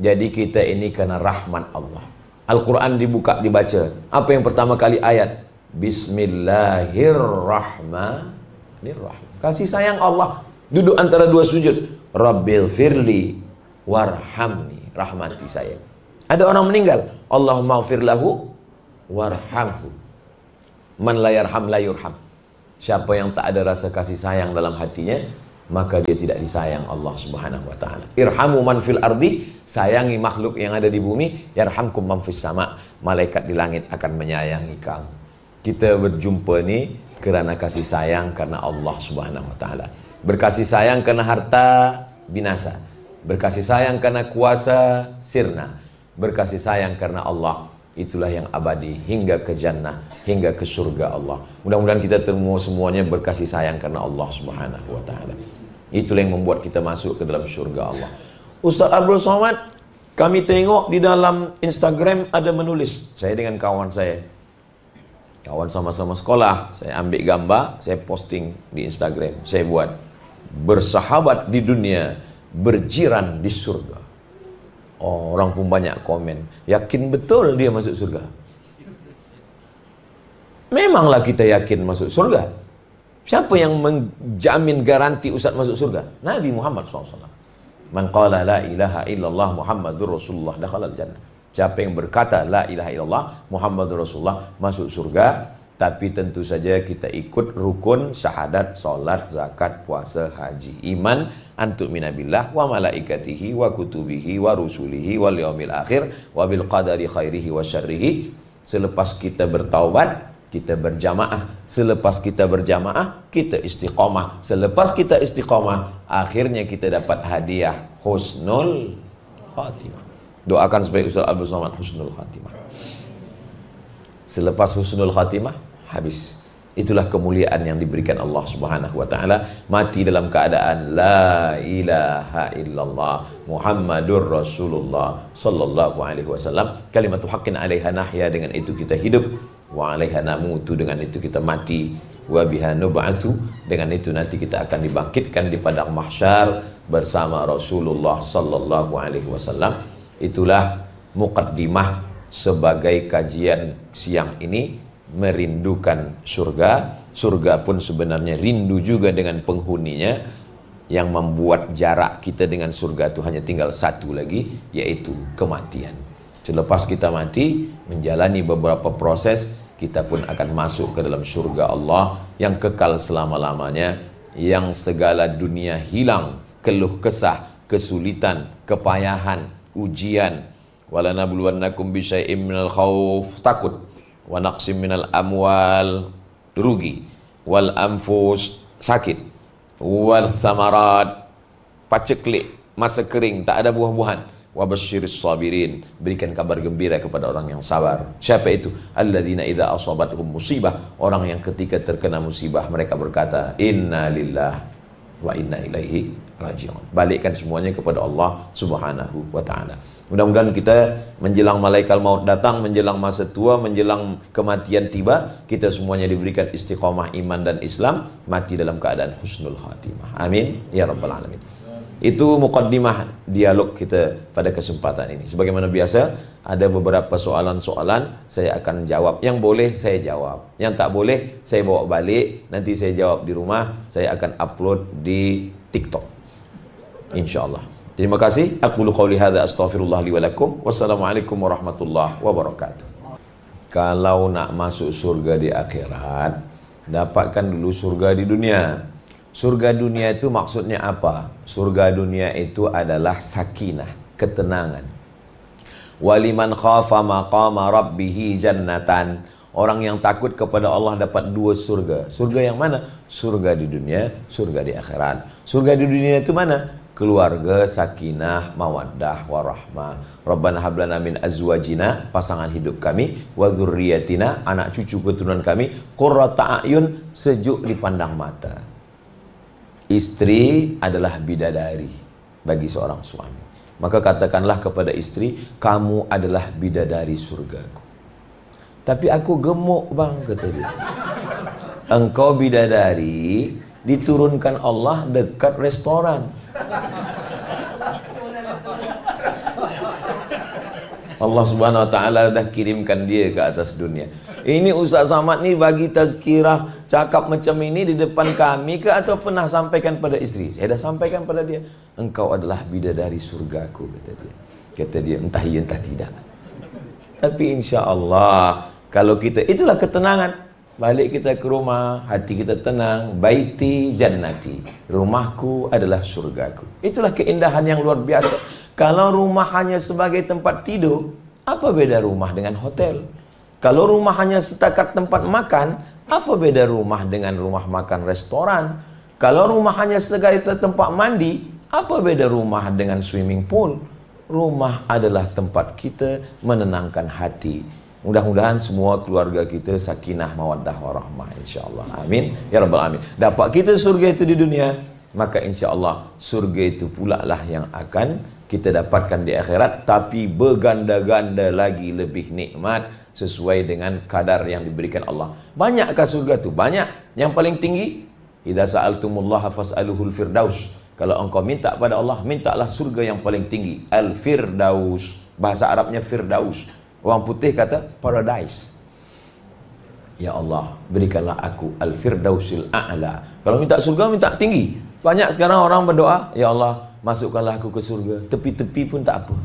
S2: Jadi kita ini karena rahmat Allah. Al-Quran dibuka, dibaca. Apa yang pertama kali ayat? Bismillahirrahmanirrahim. Kasih sayang Allah. Duduk antara dua sujud. Rabbil firli warhamni. Rahmati saya. Ada orang meninggal. Allahumma gfir lahu warhamhu. Man la yarham la yurham. Siapa yang tak ada rasa kasih sayang dalam hatinya, maka dia tidak disayang Allah Subhanahu wa taala. Irhamu man fil ardi, sayangi makhluk yang ada di bumi, yarhamkum man fis sama, malaikat di langit akan menyayangi kamu. Kita berjumpa ni kerana kasih sayang karena Allah Subhanahu wa taala. Berkasih sayang karena harta binasa. Berkasih sayang karena kuasa sirna. Berkasih sayang karena Allah. Itulah yang abadi hingga ke jannah, hingga ke surga Allah. Mudah-mudahan kita semuanya berkasih sayang karena Allah Subhanahu wa taala. Itulah yang membuat kita masuk ke dalam surga Allah. Ustaz Abdul Somad, kami tengok di dalam Instagram ada menulis. Saya dengan kawan saya, kawan sama-sama sekolah, saya ambil gambar, saya posting di Instagram. Saya buat bersahabat di dunia, berjiran di surga. Oh, orang pun banyak komen, yakin betul dia masuk surga. Memanglah kita yakin masuk surga. Siapa yang menjamin garanti Ustaz masuk surga? Nabi Muhammad SAW. Man qala la ilaha illallah Muhammadur Rasulullah dakhalal jannah. Siapa yang berkata la ilaha illallah Muhammadur Rasulullah masuk surga. Tapi tentu saja kita ikut rukun syahadat, solat, zakat, puasa, haji, iman, antuk minabillah wa malaikatihi wa kutubihi wa rusulihi wal yaumil akhir wa bil qadari khairihi wa syarrihi. Selepas kita bertaubat, kita berjamaah. Selepas kita berjamaah, kita istiqamah. Selepas kita istiqamah, akhirnya kita dapat hadiah husnul khatimah. Doakan supaya Ustaz Abdul Somad husnul khatimah. Selepas husnul khatimah, habis. Itulah kemuliaan yang diberikan Allah Subhanahu wa taala. Mati dalam keadaan la ilaha illallah Muhammadur Rasulullah sallallahu alaihi wasallam. Kalimatu haqqin 'alaiha nahya, dengan itu kita hidup. Wa 'alaiha namutu, dengan itu kita mati. Wa biha nub'atsu, dengan itu nanti kita akan dibangkitkan di padang mahsyar bersama Rasulullah sallallahu alaihi wasallam. Itulah muqaddimah sebagai kajian siang ini, merindukan surga. Surga pun sebenarnya rindu juga dengan penghuninya. Yang membuat jarak kita dengan surga itu hanya tinggal satu lagi, yaitu kematian. Selepas kita mati, menjalani beberapa proses, kita pun akan masuk ke dalam surga Allah yang kekal selama-lamanya, yang segala dunia hilang, keluh kesah, kesulitan, kepayahan, ujian. Walanabluwannakum bisyai'im minal khauf, takut, wa naqsim minal amwal, rugi, wal anfus, sakit, wal thamarat, paceklik, masa kering, tak ada buah-buahan, wa basyiris sabirin, berikan kabar gembira kepada orang yang sabar. Siapa itu? Alladzina idza asabatuhum musibah, orang yang ketika terkena musibah mereka berkata inna lillahi wa inna ilaihi raji'un. Balikkan semuanya kepada Allah Subhanahu wa taala. Mudah-mudahan kita menjelang malaikat maut datang, menjelang masa tua, menjelang kematian tiba, kita semuanya diberikan istiqamah iman dan Islam, mati dalam keadaan husnul khatimah. Amin ya rabbal alamin. Itu muqaddimah dialog kita pada kesempatan ini. Sebagaimana biasa, ada beberapa soalan-soalan saya akan jawab. Yang boleh saya jawab, yang tak boleh saya bawa balik, nanti saya jawab di rumah, saya akan upload di TikTok, insyaallah. Terima kasih. Aqulu qouli hadza astaghfirullah li wa lakum. Wassalamualaikum warahmatullahi wabarakatuh. Kalau nak masuk surga di akhirat, dapatkan dulu surga di dunia. Surga dunia itu maksudnya apa? Surga dunia itu adalah sakinah, ketenangan. Waliman khafa maqama rabbih jannatan. Orang yang takut kepada Allah dapat dua surga. Surga yang mana? Surga di dunia, surga di akhirat. Surga di dunia itu mana? Keluarga, sakinah, mawaddah, warahmah. Rabbana hablana min azwajina, pasangan hidup kami, wa dzurriyyatina, anak cucu keturunan kami, qurrata a'yun, sejuk dipandang mata. Istri adalah bidadari bagi seorang suami. Maka katakanlah kepada istri, kamu adalah bidadari surgaku. Tapi aku gemuk bang, kata dia. Engkau bidadari, diturunkan Allah dekat restoran. Allah Subhanahu wa taala dah kirimkan dia ke atas dunia. Ini Ustaz Samad ni bagi tazkirah, cakap macam ini di depan kami ke atau pernah sampaikan pada isteri? Saya dah sampaikan pada dia. Engkau adalah bidadari surgaku, kata dia. Kata dia, entah iya entah tidak. Tapi insya Allah, kalau kita, itulah ketenangan. Balik kita ke rumah, hati kita tenang. Baiti jannati, rumahku adalah surgaku. Itulah keindahan yang luar biasa. Kalau rumah hanya sebagai tempat tidur, apa beda rumah dengan hotel? Kalau rumah hanya setakat tempat makan, apa beda rumah dengan rumah makan restoran? Kalau rumah hanya sebagai tempat mandi, apa beda rumah dengan swimming pool? Rumah adalah tempat kita menenangkan hati. Mudah-mudahan semua keluarga kita sakinah, mawaddah, warahmah, insyaAllah. Amin. Ya Rabbal Alamin. Dapat kita surga itu di dunia, maka insyaAllah surga itu pula lah yang akan kita dapatkan di akhirat. Tapi berganda-ganda lagi lebih nikmat sesuai dengan kadar yang diberikan Allah. Banyakkah surga itu? Banyak. Yang paling tinggi, idza sa'altumullaha fas'aluhul firdaus. Kalau engkau minta pada Allah, mintalah surga yang paling tinggi, al-firdaus. Bahasa Arabnya firdaus. Orang putih kata paradise. Ya Allah, berikanlah aku al-firdausil a'la. Kalau minta surga, minta tinggi. Banyak sekarang orang berdoa, ya Allah, masukkanlah aku ke surga. Tepi-tepi pun tak apa.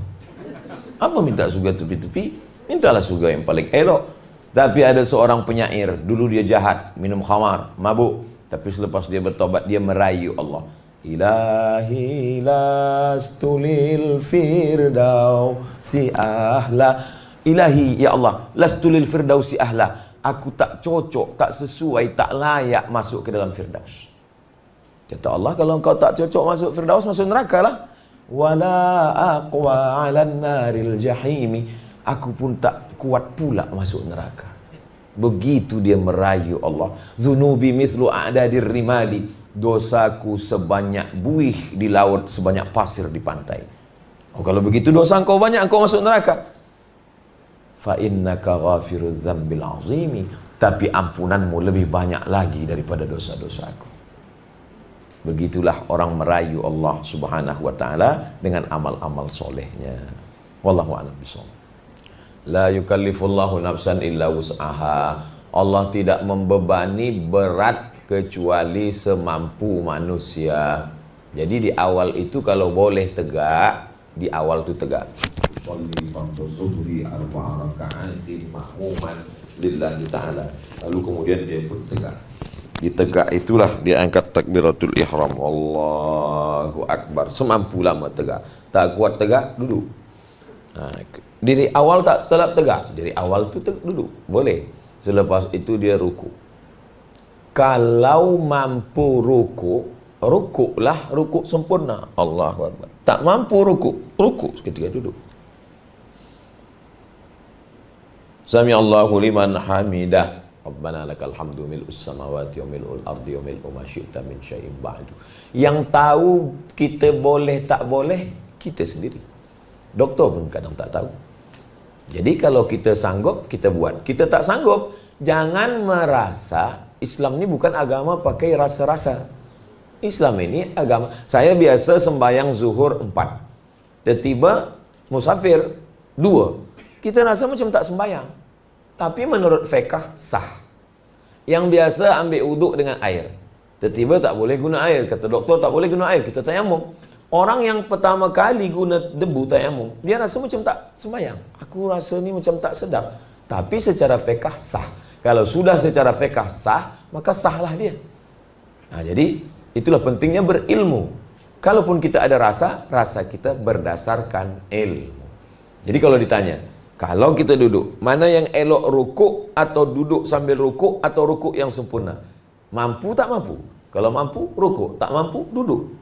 S2: Apa minta surga tepi-tepi? Mintalah surga yang paling elok. Tapi ada seorang penyair, dulu dia jahat, minum khamar, mabuk. Tapi selepas dia bertobat, dia merayu Allah. Ilahi lastulil firdausi ahla. Ilahi, ya Allah, lastulil firdausi ahla. Aku tak cocok, tak sesuai, tak layak masuk ke dalam firdaus. Kata Allah, kalau engkau tak cocok masuk firdaus, masuk neraka lah. Wala aqwa 'alan naril jahimi. Aku pun tak kuat pula masuk neraka. Begitu dia merayu Allah. Zunubi mithlu a'dadir rimali. Dosaku sebanyak buih di laut, sebanyak pasir di pantai. Oh, kalau begitu dosa engkau banyak, engkau masuk neraka. Fa innaka ghafirudz dzambil azimi. Tapi ampunanmu lebih banyak lagi daripada dosa-dosaku. Begitulah orang merayu Allah Subhanahu wa taala dengan amal-amal solehnya. Wallahu a'lam bishawab. La yukallifullahu nafsan illa wus'aha. Allah tidak membebani berat kecuali semampu manusia. Jadi di awal itu kalau boleh tegak, di awal itu tegak. Sholli fardhu zuhri arba'a raka'atin mahmuman lillahi ta'ala. Lalu kemudian dia pun tegak. Di tegak itulah dia angkat takbiratul ihram. Allahu akbar. Semampu lama tegak. Tak kuat tegak, duduk. Dari awal tak telap tegak. Dari awal tu duduk. Boleh. Selepas itu dia ruku. Kalau mampu ruku, rukuklah rukuk sempurna. Allahu akbar. Tak mampu ruku ketika duduk. Sami Allahu liman hamidah. Rabbana lakal hamdu mil'us samawati wa mil'ul ardi wa mil'u ma syi'ta min syai'in ba'du. Yang tahu kita boleh tak boleh kita sendiri. Doktor pun kadang tak tahu. Jadi kalau kita sanggup, kita buat. Kita tak sanggup, jangan merasa Islam ini bukan agama pakai rasa-rasa. Islam ini agama. Saya biasa sembahyang zuhur 4. Tiba-tiba musafir 2. Kita rasa macam tak sembahyang. Tapi menurut fiqh sah. Yang biasa ambil wuduk dengan air. Tiba-tiba tak boleh guna air. Kata doktor tak boleh guna air. Kita tayamum. Orang yang pertama kali guna debu tayamum, dia rasa macam tak sembahyang. Aku rasa ni macam tak sedap. Tapi secara fiqh sah. Kalau sudah secara fiqh sah, maka sahlah dia. Nah, jadi itulah pentingnya berilmu. Kalaupun kita ada rasa, rasa kita berdasarkan ilmu. Jadi kalau ditanya, kalau kita duduk, mana yang elok, rukuk atau duduk sambil rukuk atau rukuk yang sempurna? Mampu tak mampu? Kalau mampu, rukuk. Tak mampu, duduk.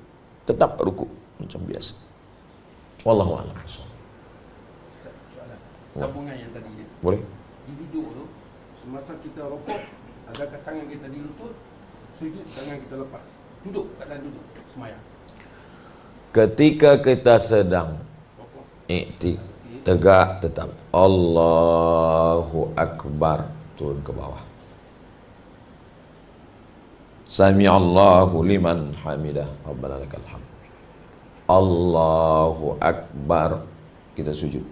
S2: Tetap rukuk macam biasa. Wallahu a'lam.
S3: Sambungan yang tadi.
S2: Boleh?
S3: Di duduk tu, semasa kita rukuk, adakah tangan kita di lutut, sujud tangan kita lepas. Duduk, keadaan duduk, semayang.
S2: Ketika kita sedang tegak tetap Allahu Akbar, turun ke bawah. Sami Allahu liman hamidah, Rabbana lakal hamd. Allahu Akbar, kita sujud.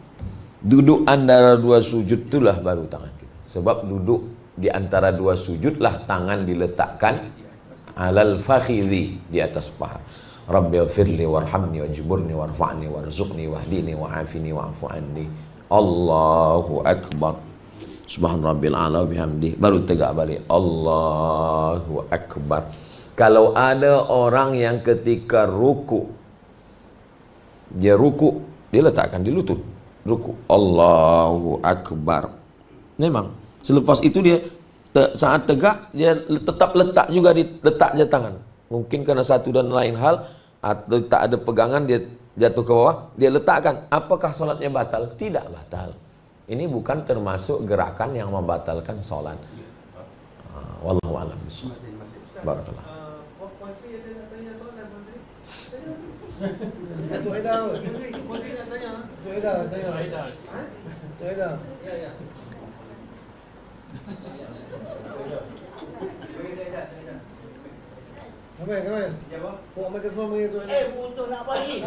S2: Duduk antara dua sujud itulah baru tangan kita. Sebab duduk di antara dua sujudlah tangan diletakkan alal fakhidhi, di atas paha. Rabbighfirli warhamni wajburni warfa'ni warzuqni wahdini wa'afini wa'fu anni. Allahu Akbar. Subhan rabbil a'la bihamdi, baru tegak balik Allahu akbar. Kalau ada orang yang ketika ruku, dia letakkan di lutut, ruku Allahu akbar, memang selepas itu dia saat tegak dia tetap letak juga, letak je tangan. Mungkin karena satu dan lain hal atau tak ada pegangan, dia jatuh ke bawah, dia letakkan. Apakah solatnya batal? Tidak batal. Ini bukan termasuk gerakan yang membatalkan solat. Wallahu a'lam. Barakallah.
S4: Butuh nak bagi.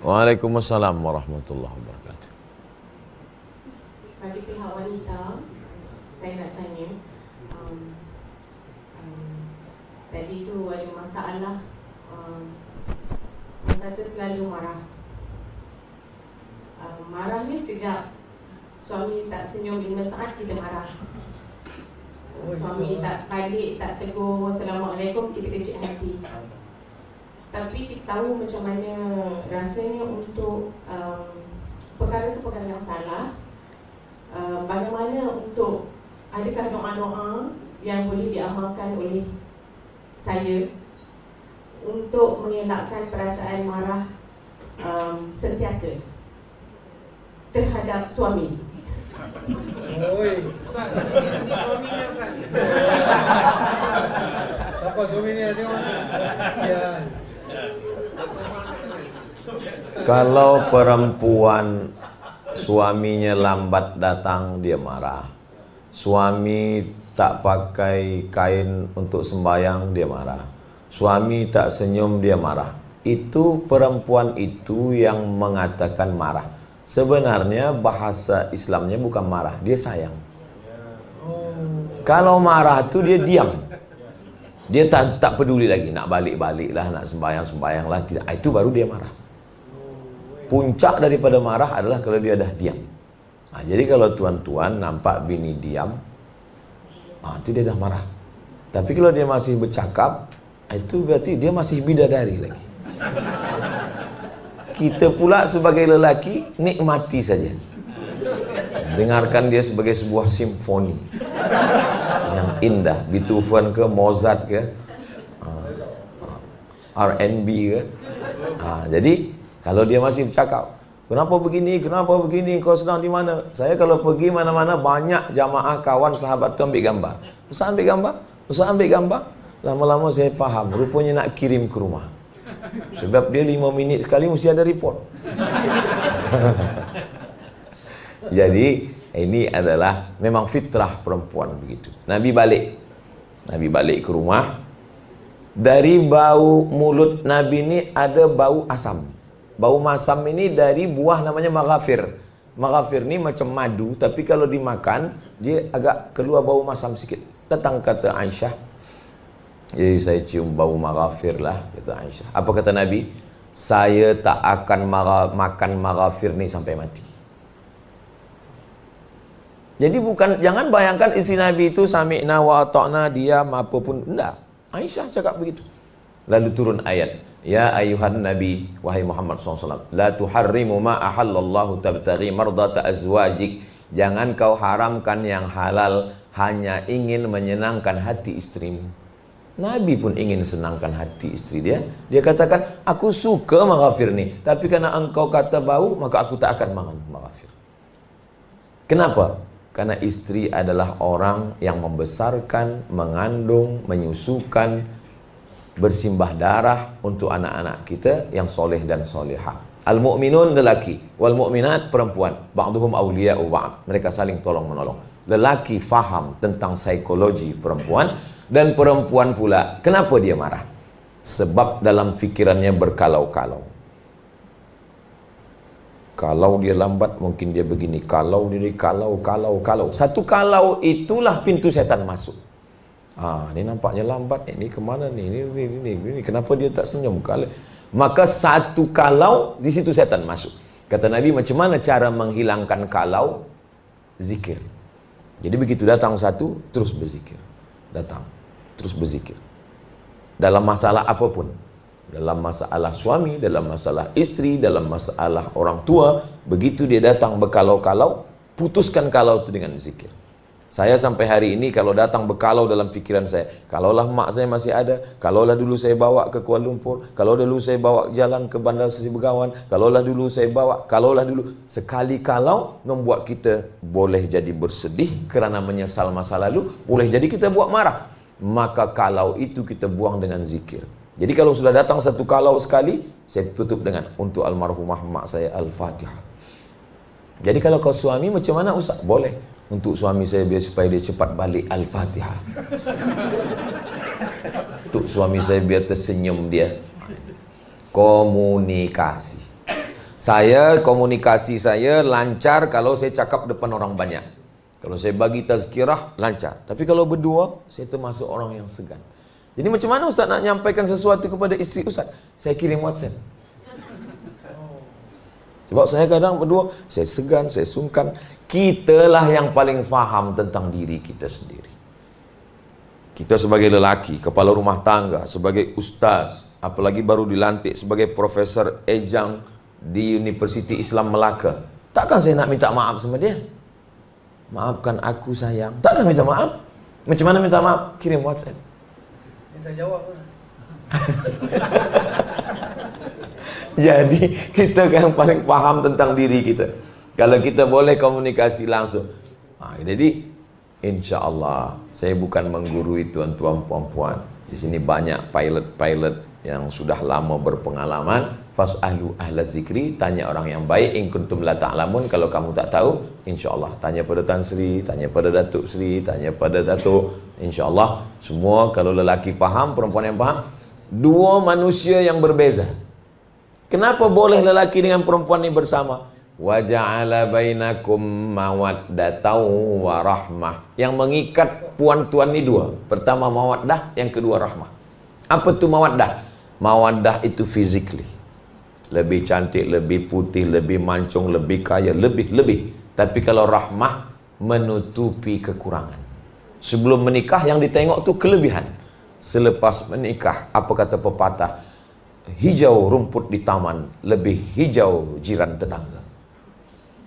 S2: Waalaikumsalam warahmatullahi wabarakatuh.
S5: Bagi pihak wanita, saya nak tanya, tadi tu ada masalah, orang kata selalu marah. Marah ni sejak suami tak senyum 5 saat, kita marah. Suami tak balik, tak tegur Assalamualaikum, kita kecil hati. Tapi kita tahu macam mana rasanya untuk perkara tu perkara yang salah. Bagaimana untuk, adakah doa-doa yang boleh diamalkan oleh saya untuk mengelakkan perasaan marah sentiasa terhadap suami?
S4: Oi. Suami ni kan. Siapa suami ni tengok. Ya.
S2: Kalau perempuan suaminya lambat datang, dia marah. Suami tak pakai kain untuk sembahyang, dia marah. Suami tak senyum, dia marah. Itu perempuan itu yang mengatakan marah. Sebenarnya bahasa Islamnya bukan marah, dia sayang. Kalau marah tu dia diam. Dia tak peduli lagi, nak balik-balik lah, nak sembahyang-sembahyang lah, tidak. Itu baru dia marah. Puncak daripada marah adalah kalau dia dah diam. Jadi kalau tuan-tuan nampak bini diam, itu dia dah marah. Tapi kalau dia masih bercakap, itu berarti dia masih bidadari lagi. Kita pula sebagai lelaki nikmati saja, dengarkan dia sebagai sebuah simfoni yang indah. Beethoven ke, Mozart ke, R&B ke. Jadi kalau dia masih bercakap, kenapa begini, kau sedang di mana? Saya kalau pergi mana-mana, banyak jamaah kawan sahabat tu ambil gambar. Ustaz ambil gambar. Lama-lama saya faham, rupanya nak kirim ke rumah. Sebab dia 5 minit sekali mesti ada report. Jadi ini adalah memang fitrah perempuan begitu. Nabi balik ke rumah. Dari bau mulut Nabi ini ada bau asam. Bau masam ini dari buah namanya maghafir. Maghafir ni macam madu, tapi kalau dimakan dia agak keluar bau masam sikit. Datang kata Aisyah, jadi saya cium bau maghafir lah, kata Aisyah. Apa kata Nabi? Saya tak akan makan maghafir ni sampai mati. Jadi jangan bayangkan isteri Nabi itu sami'na wa ata'na, diam apa pun. Enggak. Aisyah cakap begitu. Lalu turun ayat, ya ayuhan Nabi, wahai Muhammad SAW, la tuharrimu ma ahallallahu tabtaghi mardata azwajik. Jangan kau haramkan yang halal hanya ingin menyenangkan hati istrimu. Nabi pun ingin senangkan hati istri dia. Dia katakan, aku suka maghafir ni, tapi karena engkau kata bau, maka aku tak akan makan maghafir. Kenapa? Karena istri adalah orang yang membesarkan, mengandung, menyusukan, bersimbah darah untuk anak-anak kita yang soleh dan solehah. Al-mu'minun lelaki, wal mu'minat perempuan, ba'duhum awliya'u ba'd. Mereka saling tolong menolong. lelaki faham tentang psikologi perempuan, dan perempuan pula kenapa dia marah? Sebab dalam fikirannya berkalau-kalau. Kalau dia lambat mungkin dia begini, kalau dia kalau. Satu kalau itulah pintu setan masuk. Ini nampaknya lambat, ini kemana nih? Ini kenapa dia tak senyum? Maka satu kalau di situ setan masuk. Kata Nabi, macam mana cara menghilangkan kalau? Zikir. Jadi begitu datang satu, terus berzikir. Datang, terus berzikir. Dalam masalah apapun, dalam masalah suami, dalam masalah istri, dalam masalah orang tua, begitu dia datang berkalau-kalau, putuskan kalau itu dengan zikir. Saya sampai hari ini kalau datang berkalau dalam fikiran saya, kalaulah mak saya masih ada, kalaulah dulu saya bawa ke Kuala Lumpur, kalau dulu saya bawa jalan ke Bandar Seri Begawan, kalaulah dulu saya bawa, kalaulah dulu. Sekali kalau membuat kita boleh jadi bersedih kerana menyesal masa lalu, boleh jadi kita buat marah. Maka kalau itu kita buang dengan zikir. Jadi kalau sudah datang satu kalau sekali, saya tutup dengan untuk almarhumah mak saya Al-Fatihah. Jadi kalau kau suami macam mana Ustaz? Boleh. Untuk suami saya biar supaya dia cepat balik Al-Fatihah. Untuk suami saya biar tersenyum dia. Komunikasi. Komunikasi saya lancar kalau saya cakap depan orang banyak. Kalau saya bagi tazkirah, lancar. Tapi kalau berdua, saya termasuk orang yang segan. Jadi macam mana Ustaz nak nyampaikan sesuatu kepada isteri Ustaz? Saya kirim WhatsApp. Sebab saya kadang berdua, saya segan, saya sungkan. Kitalah yang paling faham tentang diri kita sendiri. Kita sebagai lelaki, kepala rumah tangga, sebagai ustaz, apalagi baru dilantik sebagai Profesor Ejang di Universiti Islam Melaka. Takkan saya nak minta maaf sama dia? Maafkan aku sayang. Takkan minta maaf? Macam mana minta maaf? Kirim WhatsApp.
S4: Minta jawab.
S2: Jadi kita yang paling paham tentang diri kita. Kalau kita boleh komunikasi langsung. Jadi insya Allah saya bukan menggurui tuan-tuan puan-puan. Di sini banyak pilot-pilot yang sudah lama berpengalaman. Fas'alu ahla zikri, tanya orang yang baik. In kuntum la ta'lamun, kalau kamu tak tahu, insya Allah tanya pada Tan Sri, tanya pada Datuk Sri, tanya pada Datuk. Insya Allah semua, kalau lelaki faham, perempuan yang faham. Dua manusia yang berbeza. Kenapa boleh lelaki dengan perempuan ini bersama? Wa ja'ala bainakum mawaddatan wa rahmah. Yang mengikat puan-tuan ini dua. Pertama mawaddah, yang kedua rahmah. Apa tu mawaddah? Mawaddah itu physically. Lebih cantik, lebih putih, lebih mancung, lebih kaya, lebih. Tapi kalau rahmah, menutupi kekurangan. Sebelum menikah yang ditengok tu kelebihan. Selepas menikah, apa kata pepatah? Hijau rumput di taman, lebih hijau jiran tetangga.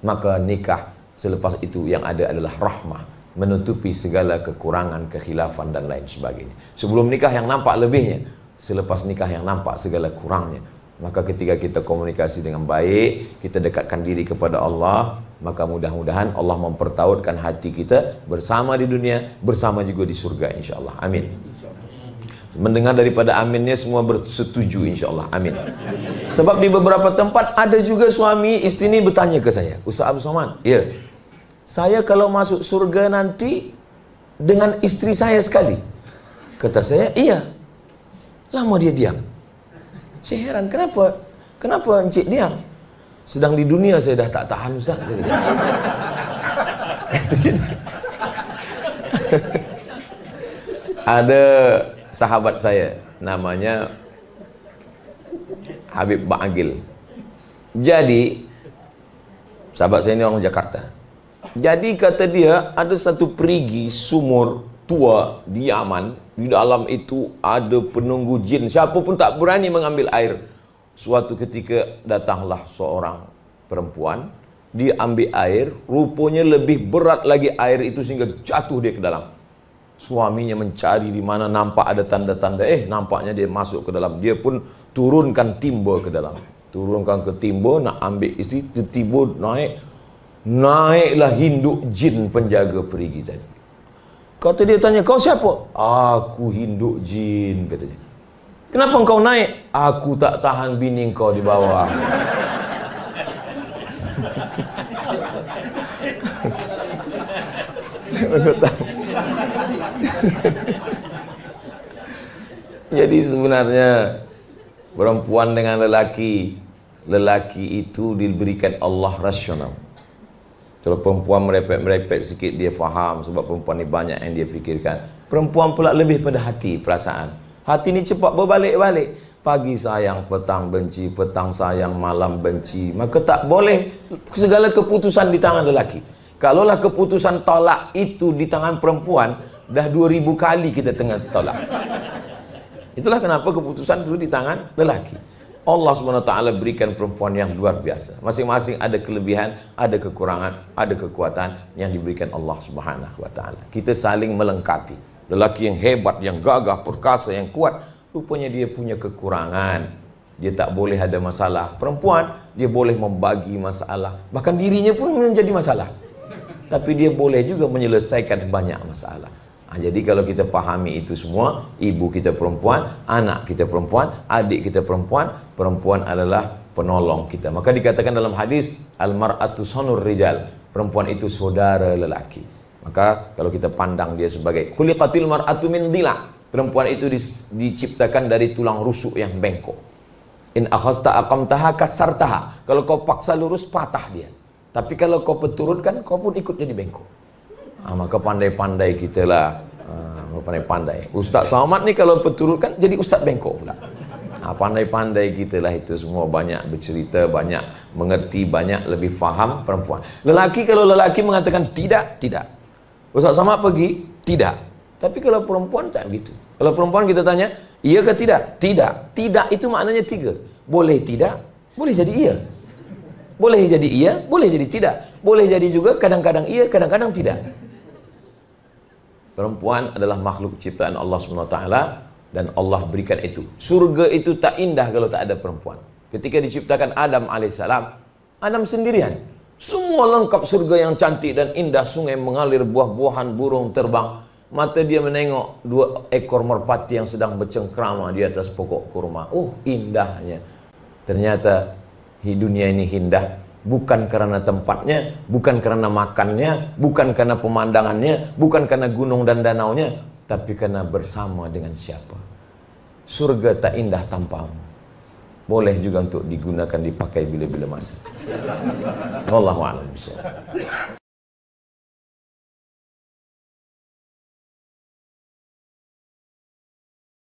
S2: Maka nikah selepas itu yang ada adalah rahmah, menutupi segala kekurangan, kekhilafan dan lain sebagainya. Sebelum nikah yang nampak lebihnya, selepas nikah yang nampak segala kurangnya. Maka ketika kita komunikasi dengan baik, kita dekatkan diri kepada Allah, maka mudah-mudahan Allah mempertautkan hati kita bersama di dunia, bersama juga di surga insyaAllah. Amin. Mendengar daripada aminnya semua bersetuju insyaAllah. Amin. Sebab di beberapa tempat ada juga suami isteri ini bertanya ke saya, Ustaz Abdul Somad, ya, saya kalau masuk surga nanti dengan isteri saya sekali. Kata saya, iya. Lama dia diam. Saya heran, kenapa encik diam? Sedang di dunia saya dah tak tahan Ustaz. Ada sahabat saya namanya Habib Ba'agil. Jadi sahabat saya ini orang Jakarta. Jadi kata dia ada satu perigi sumur tua di Yaman. Di dalam itu ada penunggu jin. Siapa pun tak berani mengambil air. Suatu ketika datanglah seorang perempuan. Dia ambil air. Rupanya lebih berat lagi air itu sehingga jatuh dia ke dalam. Suaminya mencari di mana nampak ada tanda-tanda. Nampaknya dia masuk ke dalam. Dia pun turunkan timba ke dalam. Turunkan ke timba nak ambil isteri. Tiba-tiba naiklah hinduk jin penjaga perigi tadi. Kata dia tanya, kau siapa? Aku hinduk jin, katanya. Kenapa engkau naik? Aku tak tahan bini kau di bawah. Jadi sebenarnya perempuan dengan lelaki itu diberikan Allah rasional. Kalau perempuan merepek-merepek sikit dia faham, sebab perempuan ni banyak yang dia fikirkan. Perempuan pula lebih pada hati, perasaan. Hati ni cepat berbalik-balik. Pagi sayang, petang benci, petang sayang, malam benci. Maka tak boleh segala keputusan di tangan lelaki. Kalaulah keputusan tolak itu di tangan perempuan, dah 2000 kali kita tengah tolak. Itulah kenapa keputusan itu di tangan lelaki. Allah SWT berikan perempuan yang luar biasa. Masing-masing ada kelebihan, ada kekurangan, ada kekuatan yang diberikan Allah SWT. Kita saling melengkapi. Lelaki yang hebat, yang gagah, perkasa, yang kuat, rupanya dia punya kekurangan. Dia tak boleh ada masalah. Perempuan, dia boleh membagi masalah. Bahkan dirinya pun menjadi masalah. Tapi dia boleh juga menyelesaikan banyak masalah. Jadi kalau kita pahami itu semua, ibu kita perempuan, anak kita perempuan, adik kita perempuan, perempuan adalah penolong kita. Maka dikatakan dalam hadis, al-mar'atu sanur rijal, perempuan itu saudara lelaki. Maka kalau kita pandang dia sebagai khuliqatil mar'atu min dila', perempuan itu diciptakan dari tulang rusuk yang bengkok. In akhasta aqamtaha kasartaha, kalau kau paksa lurus patah dia. Tapi kalau kau perturutkan, kau pun ikut jadi bengkok. Maka pandai-pandai kita lah, pandai-pandai. Ustaz Samad ni kalau perturutkan jadi Ustaz bengkok pula. Pandai-pandai kita lah itu semua, banyak bercerita, banyak mengerti, banyak lebih faham perempuan. Lelaki, kalau lelaki mengatakan tidak, tidak. Ustaz Samad pergi, tidak. Tapi kalau perempuan tak begitu. Kalau perempuan kita tanya, iya ke tidak? Tidak. Tidak itu maknanya 3. Boleh tidak, boleh jadi iya. Boleh jadi iya, boleh jadi tidak. Boleh jadi juga kadang-kadang iya, kadang-kadang tidak. Perempuan adalah makhluk ciptaan Allah SWT dan Allah berikan itu. Surga itu tak indah kalau tak ada perempuan. Ketika diciptakan Adam alaihissalam, Adam sendirian. Semua lengkap surga yang cantik dan indah, sungai mengalir, buah-buahan, burung terbang. Mata dia menengok 2 ekor merpati yang sedang bercengkrama di atas pokok kurma. Oh, indahnya. Ternyata dunia ini indah. Bukan karena tempatnya, bukan karena makannya, bukan karena pemandangannya, bukan karena gunung dan danaunya, tapi karena bersama dengan siapa. Surga tak indah tanpamu. Boleh juga untuk digunakan, dipakai bila-bila masa. Wallahu a'lam bishawab.